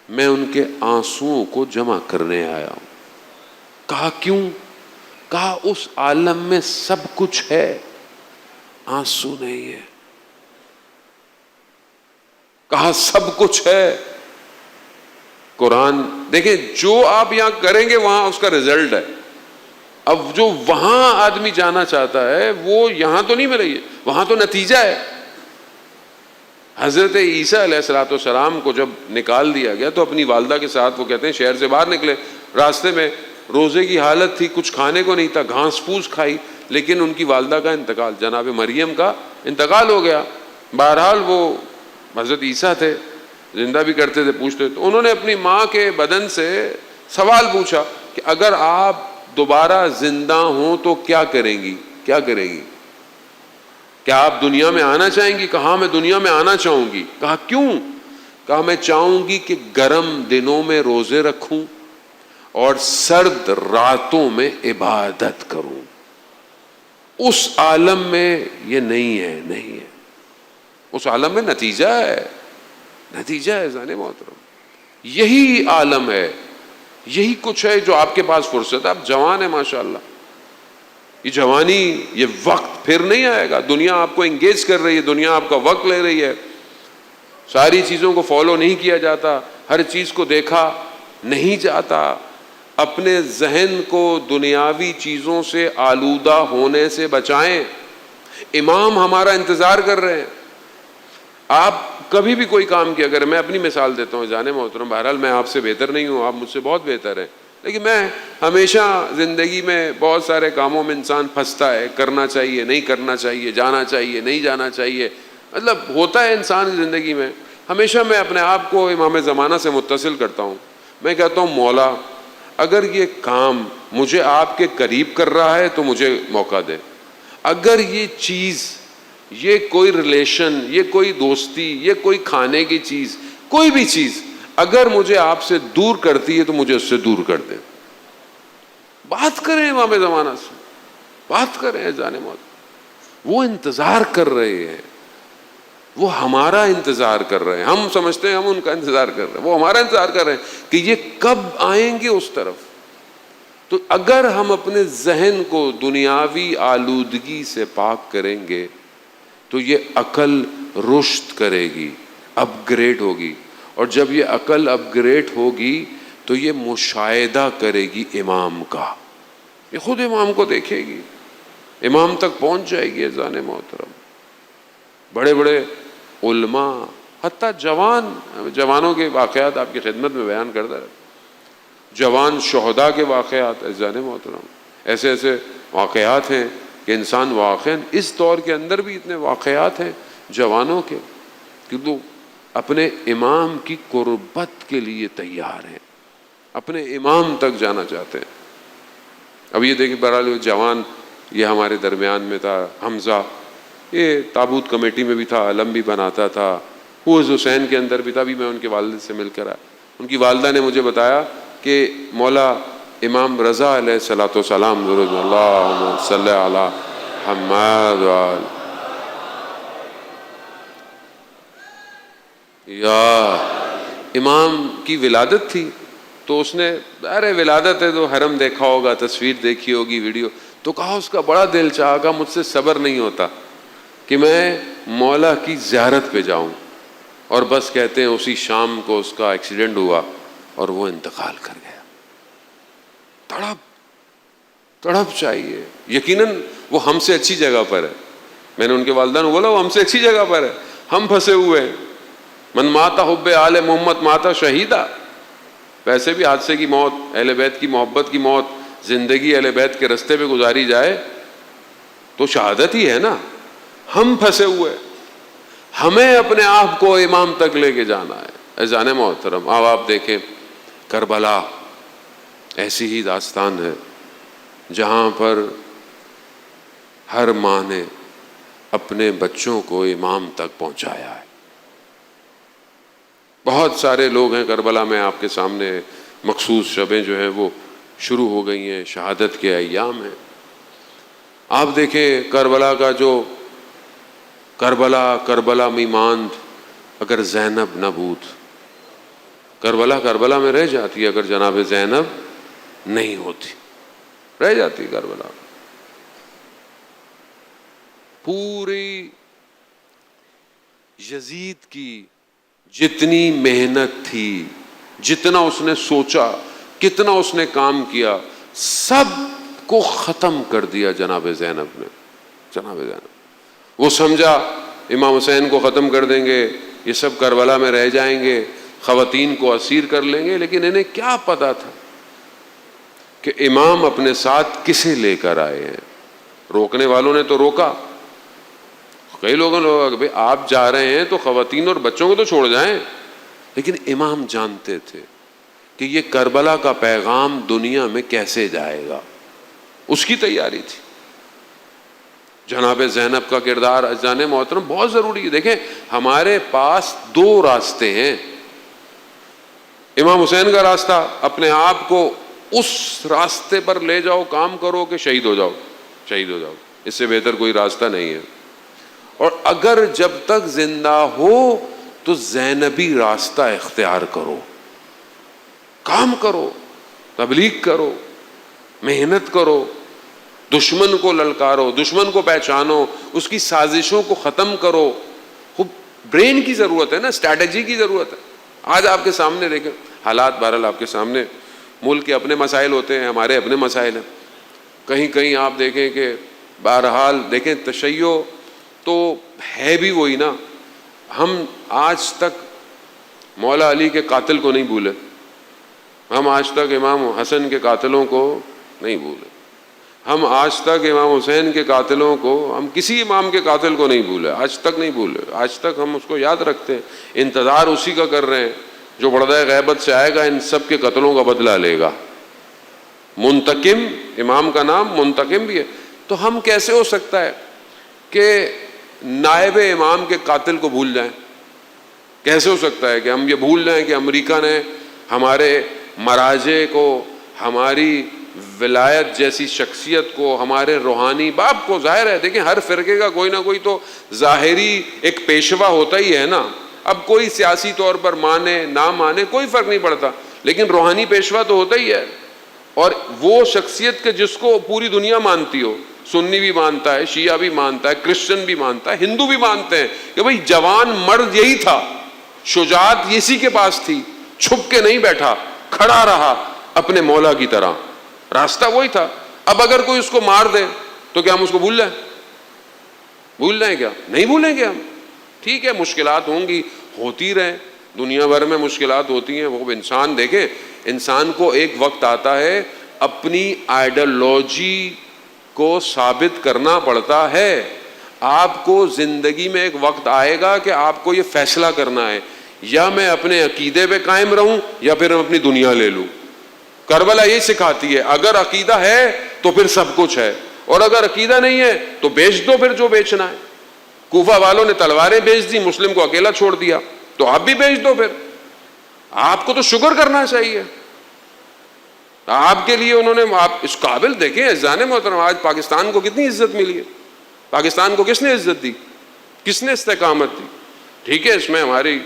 میں ان کے آنسوؤں کو جمع کرنے آیا ہوں۔ کہا کیوں؟ کہا اس عالم میں سب کچھ ہے، آنسو نہیں ہے۔ کہا سب کچھ ہے، قرآن دیکھیں جو آپ یہاں کریں گے وہاں اس کا رزلٹ ہے۔ اب جو وہاں آدمی جانا چاہتا ہے وہ یہاں تو نہیں ملے گی، وہاں تو نتیجہ ہے۔ حضرت عیسیٰ علیہ السلام کو جب نکال دیا گیا تو اپنی والدہ کے ساتھ وہ کہتے ہیں شہر سے باہر نکلے، راستے میں روزے کی حالت تھی، کچھ کھانے کو نہیں تھا، گھاس پھوس کھائی، لیکن ان کی والدہ کا انتقال، جناب مریم کا انتقال ہو گیا۔ بہرحال وہ حضرت عیسیٰ تھے، زندہ بھی کرتے تھے، پوچھتے تو انہوں نے اپنی ماں کے بدن سے سوال پوچھا کہ اگر آپ دوبارہ زندہ ہوں تو کیا کریں گی؟ کیا کریں گی؟ کیا آپ دنیا میں آنا چاہیں گی؟ کہا میں دنیا میں آنا چاہوں گی۔ کہا کیوں؟ کہا میں چاہوں گی کہ گرم دنوں میں روزے رکھوں اور سرد راتوں میں عبادت کروں۔ اس عالم میں یہ نہیں ہے، نہیں ہے۔ اس عالم میں نتیجہ ہے، نتیجہ ہے ذہن محترم، یہی عالم ہے، یہی کچھ ہے جو آپ کے پاس فرصت ہے۔ آپ جوان ہیں ماشاءاللہ، یہ جوانی، یہ وقت پھر نہیں آئے گا۔ دنیا آپ کو انگیج کر رہی ہے، دنیا آپ کا وقت لے رہی ہے، ساری چیزوں کو فالو نہیں کیا جاتا، ہر چیز کو دیکھا نہیں جاتا۔ اپنے ذہن کو دنیاوی چیزوں سے آلودہ ہونے سے بچائیں۔ امام ہمارا انتظار کر رہے ہیں۔ آپ کبھی بھی کوئی کام کیا کریں، میں اپنی مثال دیتا ہوں جانے محترم، بہرحال میں آپ سے بہتر نہیں ہوں، آپ مجھ سے بہت بہتر ہیں، لیکن میں ہمیشہ زندگی میں بہت سارے کاموں میں انسان پھنستا ہے، کرنا چاہیے نہیں کرنا چاہیے، جانا چاہیے نہیں جانا چاہیے، مطلب ہوتا ہے انسان کی زندگی میں۔ ہمیشہ میں اپنے آپ کو امام زمانہ سے متصل کرتا ہوں، میں کہتا ہوں مولا اگر یہ کام مجھے آپ کے قریب کر رہا ہے تو مجھے موقع دے، اگر یہ چیز، یہ کوئی ریلیشن، یہ کوئی دوستی، یہ کوئی کھانے کی چیز، کوئی بھی چیز اگر مجھے آپ سے دور کرتی ہے تو مجھے اس سے دور کر دے۔ بات کریں امام زمانہ سے، بات کریں جانے موت، وہ انتظار کر رہے ہیں، وہ ہمارا انتظار کر رہے ہیں۔ ہم سمجھتے ہیں ہم ان کا انتظار کر رہے ہیں، وہ ہمارا انتظار کر رہے ہیں کہ یہ کب آئیں گے اس طرف۔ تو اگر ہم اپنے ذہن کو دنیاوی آلودگی سے پاک کریں گے تو یہ عقل رشد کرے گی، اپ گریڈ ہوگی، اور جب یہ عقل اپ گریڈ ہوگی تو یہ مشاہدہ کرے گی امام کا، یہ خود امام کو دیکھے گی، امام تک پہنچ جائے گی۔ اذان محترم، بڑے بڑے علماء، حتیٰ جوانوں کے واقعات آپ کی خدمت میں بیان کرتا رہتا، جوان شہداء کے واقعات، اذان محترم، ایسے ایسے واقعات ہیں کہ انسان واقعاً اس دور کے اندر بھی اتنے واقعات ہیں جوانوں کے کہ وہ اپنے امام کی قربت کے لیے تیار ہیں، اپنے امام تک جانا چاہتے ہیں۔ اب یہ دیکھیں بہرحال جوان یہ ہمارے درمیان میں تھا، حمزہ، یہ تابوت کمیٹی میں بھی تھا، علم بھی بناتا تھا، حوض حسین کے اندر بھی تھا۔ بھی میں ان کے والد سے مل کر آیا، ان کی والدہ نے مجھے بتایا کہ مولا امام رضا علیہ الصلوۃ والسلام درود اللہم صلی علی محمد وآل، یا امام کی ولادت تھی تو اس نے ارے ولادت ہے تو حرم دیکھا ہوگا، تصویر دیکھی ہوگی، ویڈیو، تو کہا اس کا بڑا دل چاہا، کہا مجھ سے صبر نہیں ہوتا کہ میں مولا کی زیارت پہ جاؤں، اور بس کہتے ہیں اسی شام کو اس کا ایکسیڈنٹ ہوا اور وہ انتقال کر گیا۔ تڑپ چاہیے، یقیناً وہ ہم سے اچھی جگہ پر ہے۔ میں نے ان کے والدہ نے بولا وہ ہم سے اچھی جگہ پر ہے، ہم پھنسے ہوئے ہیں۔ من ماتا حب آل محمد ماتا شہیدہ، ویسے بھی حادثے کی موت، اہل بیت کی محبت کی موت، زندگی اہل بیت کے رستے پہ گزاری جائے تو شہادت ہی ہے نا۔ ہم پھنسے ہوئے، ہمیں اپنے آپ کو امام تک لے کے جانا ہے۔ عزیزان محترم، اب آپ دیکھیں کربلا ایسی ہی داستان ہے جہاں پر ہر ماں نے اپنے بچوں کو امام تک پہنچایا ہے۔ بہت سارے لوگ ہیں کربلا میں، آپ کے سامنے مخصوص شبیں جو ہیں وہ شروع ہو گئی ہیں، شہادت کے ایام ہیں۔ آپ دیکھیں کربلا کا جو کربلا میں ماند اگر زینب نہ بوت، کربلا میں رہ جاتی اگر جناب زینب نہیں ہوتی، رہ جاتی کربلا۔ پوری یزید کی جتنی محنت تھی، جتنا اس نے سوچا، کتنا اس نے کام کیا، سب کو ختم کر دیا جناب زینب نے۔ جناب زینب، وہ سمجھا امام حسین کو ختم کر دیں گے، یہ سب کربلا میں رہ جائیں گے، خواتین کو اسیر کر لیں گے، لیکن انہیں کیا پتا تھا کہ امام اپنے ساتھ کسے لے کر آئے ہیں۔ روکنے والوں نے تو روکا، کئی لوگوں نے کہ آپ جا رہے ہیں تو خواتین اور بچوں کو تو چھوڑ جائیں، لیکن امام جانتے تھے کہ یہ کربلا کا پیغام دنیا میں کیسے جائے گا، اس کی تیاری تھی۔ جناب زینب کا کردار عزیزان محترم بہت ضروری ہے۔ دیکھیں ہمارے پاس دو راستے ہیں، امام حسین کا راستہ، اپنے آپ کو اس راستے پر لے جاؤ، کام کرو کہ شہید ہو جاؤ، شہید ہو جاؤ، اس سے بہتر کوئی راستہ نہیں ہے۔ اور اگر جب تک زندہ ہو تو زینبی راستہ اختیار کرو، کام کرو، تبلیغ کرو، محنت کرو، دشمن کو للکارو، دشمن کو پہچانو، اس کی سازشوں کو ختم کرو۔ خوب برین کی ضرورت ہے نا، اسٹریٹجی کی ضرورت ہے۔ آج آپ کے سامنے دیکھیں حالات، بہرحال آپ کے سامنے ملک کے اپنے مسائل ہوتے ہیں، ہمارے اپنے مسائل ہیں۔ کہیں آپ دیکھیں کہ بہرحال دیکھیں تشیع تو ہے بھی وہی نا۔ ہم آج تک مولا علی کے قاتل کو نہیں بھولے، ہم آج تک امام حسن کے قاتلوں کو نہیں بھولے، ہم آج تک امام حسین کے قاتلوں کو، ہم کسی امام کے قاتل کو نہیں بھولے، آج تک نہیں بھولے، آج تک ہم اس کو یاد رکھتے ہیں، انتظار اسی کا کر رہے ہیں جو پردہ غیبت سے آئے گا، ان سب کے قتلوں کا بدلہ لے گا۔ منتقم، امام کا نام منتقم بھی ہے۔ تو ہم کیسے ہو سکتا ہے کہ نائب امام کے قاتل کو بھول جائیں؟ کیسے ہو سکتا ہے کہ ہم یہ بھول جائیں کہ امریکہ نے ہمارے مراجع کو، ہماری ولایت جیسی شخصیت کو، ہمارے روحانی باپ کو؟ ظاہر ہے دیکھیں ہر فرقے کا کوئی نہ کوئی تو ظاہری ایک پیشوا ہوتا ہی ہے نا۔ اب کوئی سیاسی طور پر مانے نہ مانے کوئی فرق نہیں پڑتا، لیکن روحانی پیشوا تو ہوتا ہی ہے۔ اور وہ شخصیت کے جس کو پوری دنیا مانتی ہو، سنی بھی مانتا ہے، شیعہ بھی مانتا ہے، کرسچن بھی مانتا ہے، ہندو بھی مانتے ہیں کہ بھئی جوان مرد یہی تھا، شجاعت اسی کے پاس تھی، چھپ کے نہیں بیٹھا، کھڑا رہا اپنے مولا کی طرح، راستہ وہی تھا۔ اب اگر کوئی اس کو مار دے تو کیا ہم اس کو بھول جائیں؟ بھول جائیں کیا؟ نہیں بھولیں گے ہم۔ ٹھیک ہے مشکلات ہوں گی، ہوتی رہیں، دنیا بھر میں مشکلات ہوتی ہیں، وہ انسان دیکھیں، انسان کو ایک وقت آتا ہے اپنی آئیڈیالوجی کو ثابت کرنا پڑتا ہے۔ آپ کو زندگی میں ایک وقت آئے گا کہ آپ کو یہ فیصلہ کرنا ہے، یا میں اپنے عقیدے پہ قائم رہوں یا پھر میں اپنی دنیا لے لوں۔ کربلا یہ سکھاتی ہے، اگر عقیدہ ہے تو پھر سب کچھ ہے، اور اگر عقیدہ نہیں ہے تو بیچ دو پھر جو بیچنا ہے۔ کوفہ والوں نے تلواریں بیچ دی، مسلم کو اکیلا چھوڑ دیا، تو آپ بھی بیچ دو پھر۔ آپ کو تو شکر کرنا چاہیے، آپ کے لیے انہوں نے، آپ اس قابل دیکھیں عزیزان محترم، آج پاکستان کو کتنی عزت ملی ہے، پاکستان کو کس نے عزت دی، کس نے استقامت دی؟ ٹھیک ہے اس میں ہماری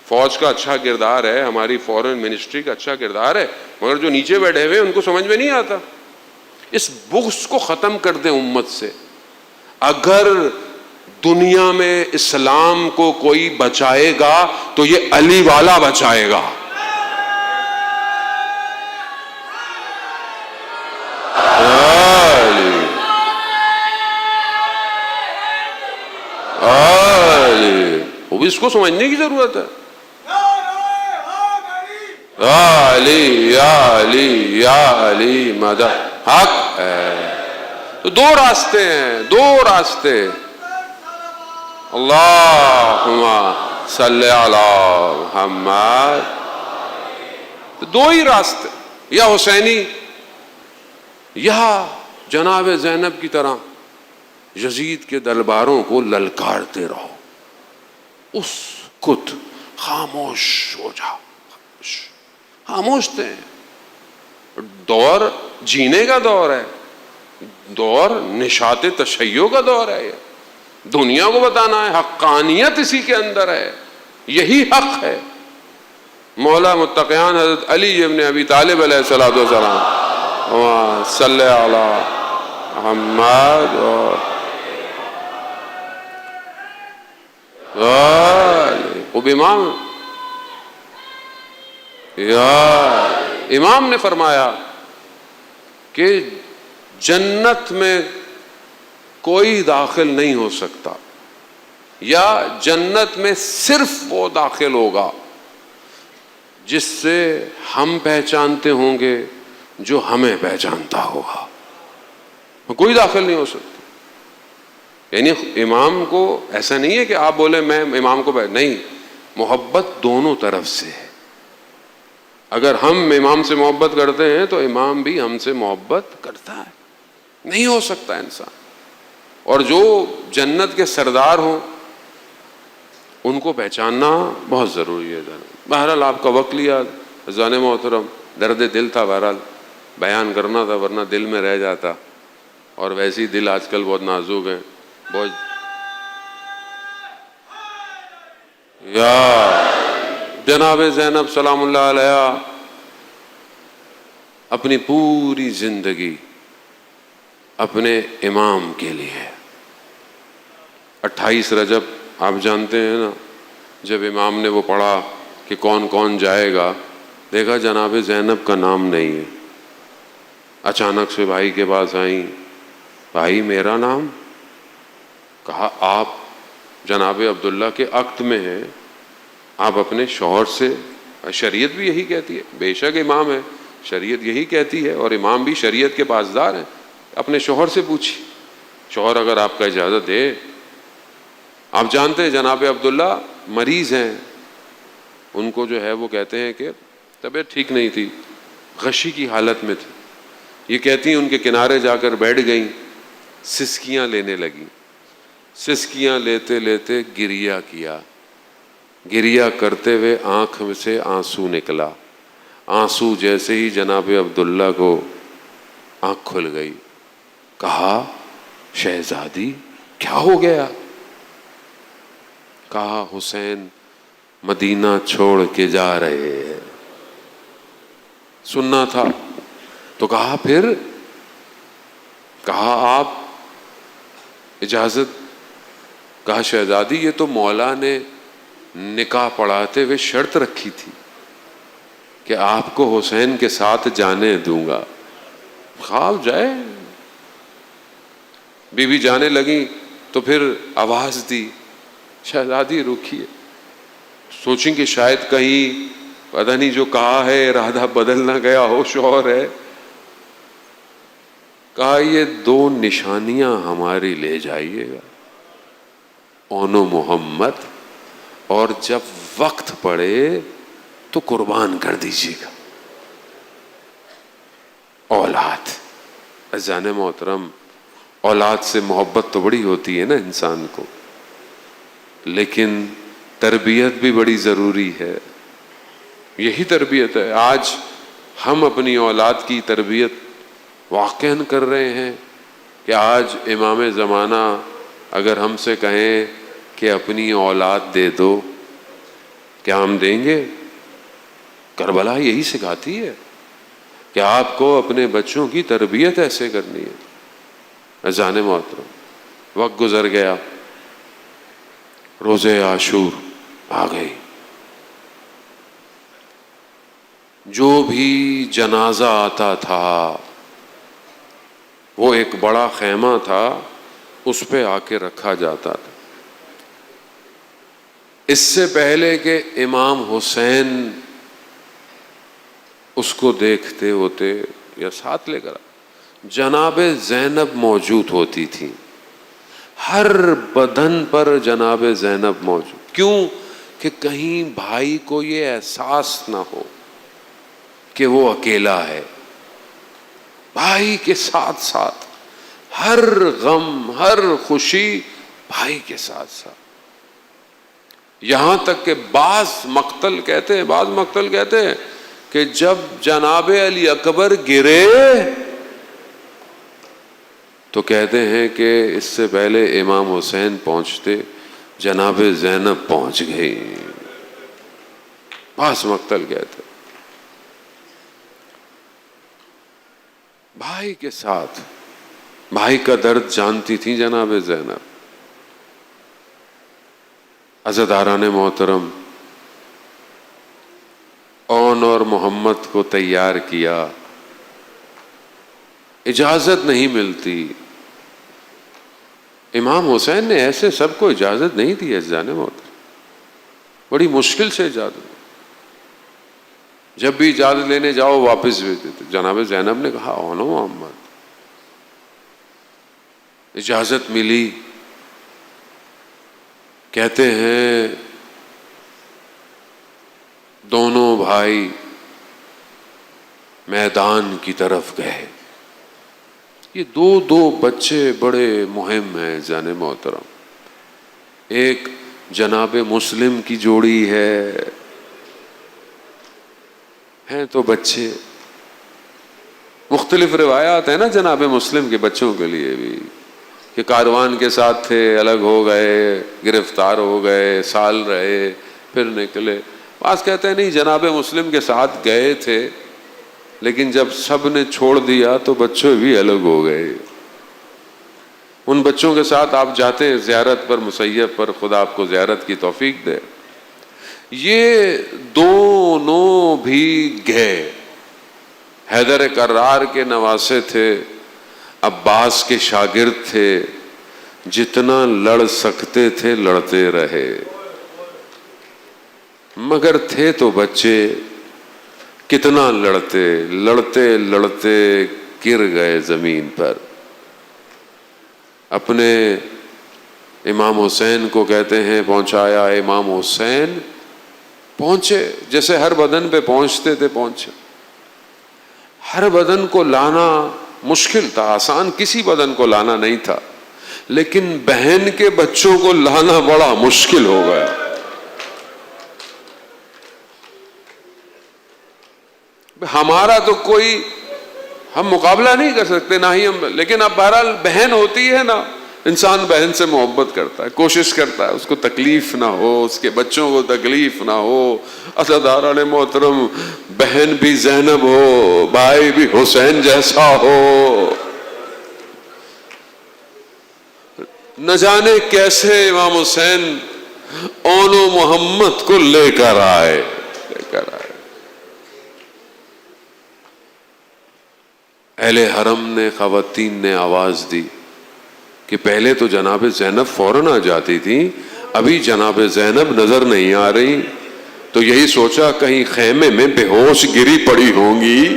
فوج کا اچھا کردار ہے, ہماری فورن منسٹری کا اچھا کردار ہے, مگر جو نیچے بیٹھے ہوئے ان کو سمجھ میں نہیں آتا. اس بغض کو ختم کر دیں امت سے. اگر دنیا میں اسلام کو کوئی بچائے گا تو یہ علی والا بچائے گا. وہ بھی اس کو سمجھنے کی ضرورت ہے. یا علی یا علی یا علی مدد حق ہے. تو دو راستے ہیں, دو راستے. اللہم صلی علی محمد. دو ہی راستے, یا حسینی یا جناب زینب کی طرح یزید کے درباروں کو للکارتے رہو. اس کت خاموش ہو جا, خاموش تھے. دور جینے کا دور ہے, دور نشاط تشیع کا دور ہے. یہ دنیا کو بتانا ہے حقانیت اسی کے اندر ہے, یہی حق ہے. مولا متقیان حضرت علی ابن ابی طالب علیہ الصلوۃ والسلام صلی علی محمد. وہ امام, امام نے فرمایا کہ جنت میں کوئی داخل نہیں ہو سکتا, یا جنت میں صرف وہ داخل ہوگا جس سے ہم پہچانتے ہوں گے, جو ہمیں پہچانتا ہوگا. کوئی داخل نہیں ہو سکتا. یعنی امام کو ایسا نہیں ہے کہ آپ بولیں میں امام کو نہیں, محبت دونوں طرف سے ہے. اگر ہم امام سے محبت کرتے ہیں تو امام بھی ہم سے محبت کرتا ہے. نہیں ہو سکتا انسان. اور جو جنت کے سردار ہوں ان کو پہچاننا بہت ضروری ہے. بہرحال آپ کا وقت لیا اذان محترم, درد دل تھا, بہرحال بیان کرنا تھا ورنہ دل میں رہ جاتا. اور ویسے ہی دل آج کل بہت نازک ہیں. بہت یا جناب زینب سلام اللہ علیہ اپنی پوری زندگی اپنے امام کے لیے. 28 رجب آپ جانتے ہیں نا, جب امام نے وہ پڑھا کہ کون کون جائے گا, دیکھا جناب زینب کا نام نہیں ہے. اچانک سے بھائی کے پاس آئیں, بھائی میرا نام. کہا آپ جناب عبداللہ کے عقد میں ہیں, آپ اپنے شوہر سے, شریعت بھی یہی کہتی ہے, بے شک امام ہے, شریعت یہی کہتی ہے, اور امام بھی شریعت کے پاسدار ہیں, اپنے شوہر سے پوچھی. شوہر اگر آپ کا اجازت دے. آپ جانتے ہیں جناب عبداللہ مریض ہیں, ان کو جو ہے وہ کہتے ہیں کہ طبیعت ٹھیک نہیں تھی, غشی کی حالت میں تھی. یہ کہتی ہیں ان کے کنارے جا کر بیٹھ گئیں, سسکیاں لینے لگیں. سسکیاں لیتے لیتے گریہ کیا, گریہ کرتے ہوئے آنکھ میں سے آنسو نکلا. آنسو جیسے ہی جناب عبداللہ کو آنکھ کھل گئی. کہا شہزادی کیا ہو گیا؟ کہا حسین مدینہ چھوڑ کے جا رہے ہیں. سننا تھا تو کہا پھر؟ کہا آپ اجازت. کہا شہزادی یہ تو مولا نے نکاح پڑھاتے ہوئے شرط رکھی تھی کہ آپ کو حسین کے ساتھ جانے دوں گا. خواب جائے. بی بی جانے لگی تو پھر آواز دی شہزادی رکیے. سوچیں کہ شاید کہیں پتہ نہیں جو کہا ہے ارادہ بدل نہ گیا ہو, شوہر ہے. کہا یہ 2 نشانیاں ہماری لے جائیے گا, اون و محمد, اور جب وقت پڑے تو قربان کر دیجیے گا. اولاد. اذان محترم, اولاد سے محبت تو بڑی ہوتی ہے نا انسان کو, لیکن تربیت بھی بڑی ضروری ہے. یہی تربیت ہے. آج ہم اپنی اولاد کی تربیت واقعاً کر رہے ہیں کہ آج امام زمانہ اگر ہم سے کہیں کہ اپنی اولاد دے دو کیا ہم دیں گے؟ کربلا یہی سکھاتی ہے کہ آپ کو اپنے بچوں کی تربیت ایسے کرنی ہے۔ اذان محترم، وقت گزر گیا، روزے عاشور آ گئی، جو بھی جنازہ آتا تھا وہ ایک بڑا خیمہ تھا، اس پہ آ کے رکھا جاتا تھا۔ اس سے پہلے کہ امام حسین اس کو دیکھتے ہوتے یا ساتھ لے کر جناب زینب موجود ہوتی تھی، ہر بدن پر جناب زینب موجود۔ کیوں؟ کہ کہیں بھائی کو یہ احساس نہ ہو کہ وہ اکیلا ہے، بھائی کے ساتھ ساتھ ہر غم ہر خوشی بھائی کے ساتھ ساتھ۔ یہاں تک کہ بعض مقتل کہتے ہیں کہ جب جناب علی اکبر گرے تو کہتے ہیں کہ اس سے پہلے امام حسین پہنچتے جناب زینب پہنچ گئی۔ بعض مقتل کہتے بھائی کے ساتھ، بھائی کا درد جانتی تھی جناب زینب۔ عزاداران محترم، اون اور محمد کو تیار کیا، اجازت نہیں ملتی۔ امام حسین نے ایسے سب کو اجازت نہیں دی، عزیزان محترم، بڑی مشکل سے اجازت۔ جب بھی اجازت لینے جاؤ واپس بھیج دیتے۔ جناب زینب نے کہا اون و محمد، اجازت ملی۔ کہتے ہیں دونوں بھائی میدان کی طرف گئے۔ یہ دو بچے بڑے مہم ہیں جان محترم۔ ایک جناب مسلم کی جوڑی ہے، ہیں تو بچے مختلف روایات ہیں نا جناب مسلم کے بچوں کے لیے بھی، کہ کاروان کے ساتھ تھے، الگ ہو گئے، گرفتار ہو گئے، سال رہے، پھر نکلے۔ بعض کہتے ہیں نہیں، جناب مسلم کے ساتھ گئے تھے لیکن جب سب نے چھوڑ دیا تو بچے بھی الگ ہو گئے۔ ان بچوں کے ساتھ آپ جاتے ہیں زیارت پر، مسیب پر، خدا آپ کو زیارت کی توفیق دے۔ یہ دونوں بھی گئے۔ حیدر کرار کے نواسے تھے، عباس کے شاگرد تھے، جتنا لڑ سکتے تھے لڑتے رہے، مگر تھے تو بچے، کتنا لڑتے لڑتے لڑتے گر گئے زمین پر۔ اپنے امام حسین کو کہتے ہیں پہنچایا، امام حسین پہنچے، جیسے ہر بدن پہ پہنچتے تھے پہنچے۔ ہر بدن کو لانا مشکل تھا، آسان کسی بدن کو لانا نہیں تھا، لیکن بہن کے بچوں کو لانا بڑا مشکل ہو گیا۔ ہمارا تو کوئی ہم مقابلہ نہیں کر سکتے، نہ ہی ہم، لیکن اب بہرحال بہن ہوتی ہے نا، انسان بہن سے محبت کرتا ہے، کوشش کرتا ہے اس کو تکلیف نہ ہو، اس کے بچوں کو تکلیف نہ ہو۔ عزاداران محترم، بہن بھی زینب ہو، بھائی بھی حسین جیسا ہو۔ نہ جانے کیسے امام حسین اون و محمد کو لے کر آئے۔ اہل حرم نے، خواتین نے آواز دی کہ پہلے تو جناب زینب فوراً آ جاتی تھی، ابھی جناب زینب نظر نہیں آ رہی، تو یہی سوچا کہیں خیمے میں بے ہوش گری پڑی ہوں گی۔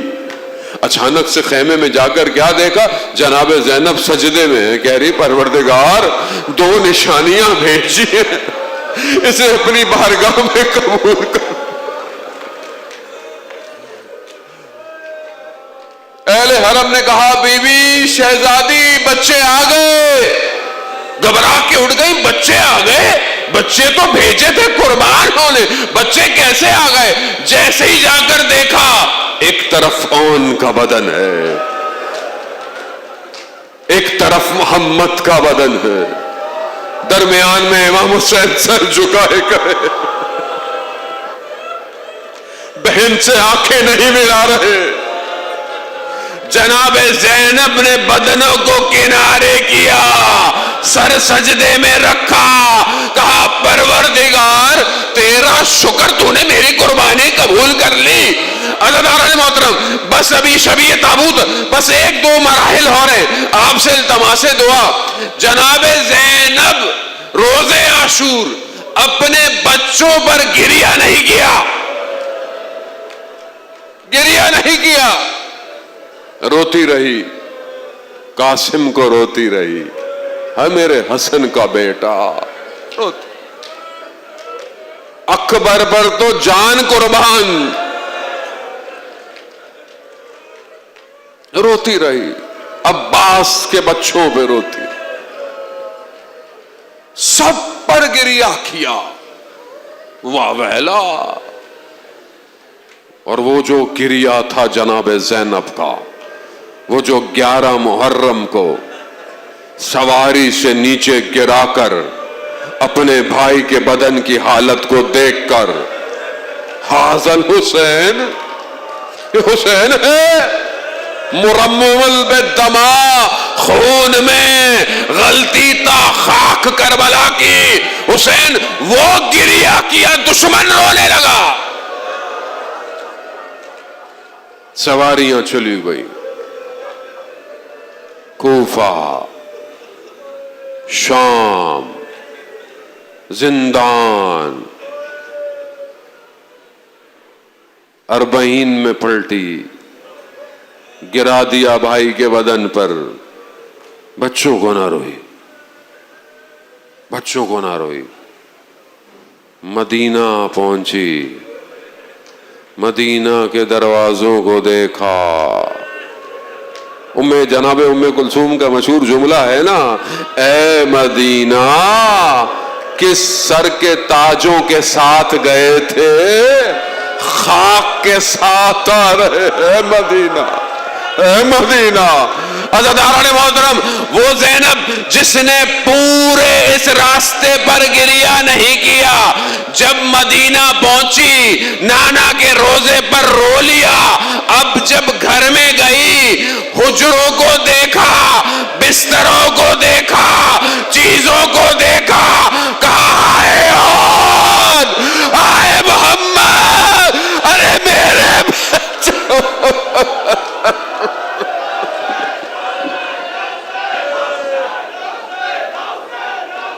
اچانک سے خیمے میں جا کر کیا دیکھا؟ جناب زینب سجدے میں ہے، کہہ رہی پروردگار دو نشانیاں بھیجی ہیں، اسے اپنی بارگاہ میں قبول کر۔ اہل حرم نے کہا بی بی شہزادی بچے آ گئے۔ گھبرا کے اٹھ گئی، بچے آ گئے؟ بچے تو بھیجے تھے قربان ہونے، بچے کیسے آ گئے؟ جیسے ہی جا کر دیکھا، ایک طرف اون کا بدن ہے، ایک طرف محمد کا بدن ہے، درمیان میں امام حسین سر جھکائے کرے۔ بہن سے آنکھیں نہیں ملا رہے. جناب زینب نے بدنوں کو کنارے کیا, سر سجدے میں رکھا, کہا پروردگار تیرا شکر تو نے میری قربانی قبول کر لی. عزیزان محترم, بس ابھی شبیہ تابوت بس 1-2 مراحل ہو رہے, آپ سے التماس دعا. جناب زینب روزے عاشور اپنے بچوں پر گریہ نہیں کیا, گریہ نہیں کیا, روتی رہی, قاسم کو روتی رہی, ہے میرے حسن کا بیٹا. اکبر پر تو جان قربان, روتی رہی, عباس کے بچوں پہ روتی, سب پر گریہ کیا. واہ ویلا. اور وہ جو گریہ تھا جناب زینب کا, وہ جو 11 محرم کو سواری سے نیچے گرا کر اپنے بھائی کے بدن کی حالت کو دیکھ کر, حاضل حسین, یہ حسین ہے مرمم بالدماء, خون میں غلطی تا خاک کربلا کی. حسین وہ گریہ کیا, دشمن رونے لگا. سواریاں چلی گئی, کوفہ, شام, زندان, 40 میں پلٹی, گرا دیا بھائی کے بدن پر. بچوں کو نہ روئی, بچوں کو نہ روئی. مدینہ پہنچی, مدینہ کے دروازوں کو دیکھا. جناب ام کلثوم کا مشہور جملہ ہے نا, اے مدینہ کس سر کے تاجوں کے ساتھ گئے تھے, خاک کے ساتھ آ رہے. اے مدینہ, اے مدینہ. عزیزان محترم, وہ زینب جس نے پورے اس راستے پر گریہ نہیں کیا, جب مدینہ پہنچی نانا کے روزے پر رو لیا. اب جب گھر میں گئی, حجروں کو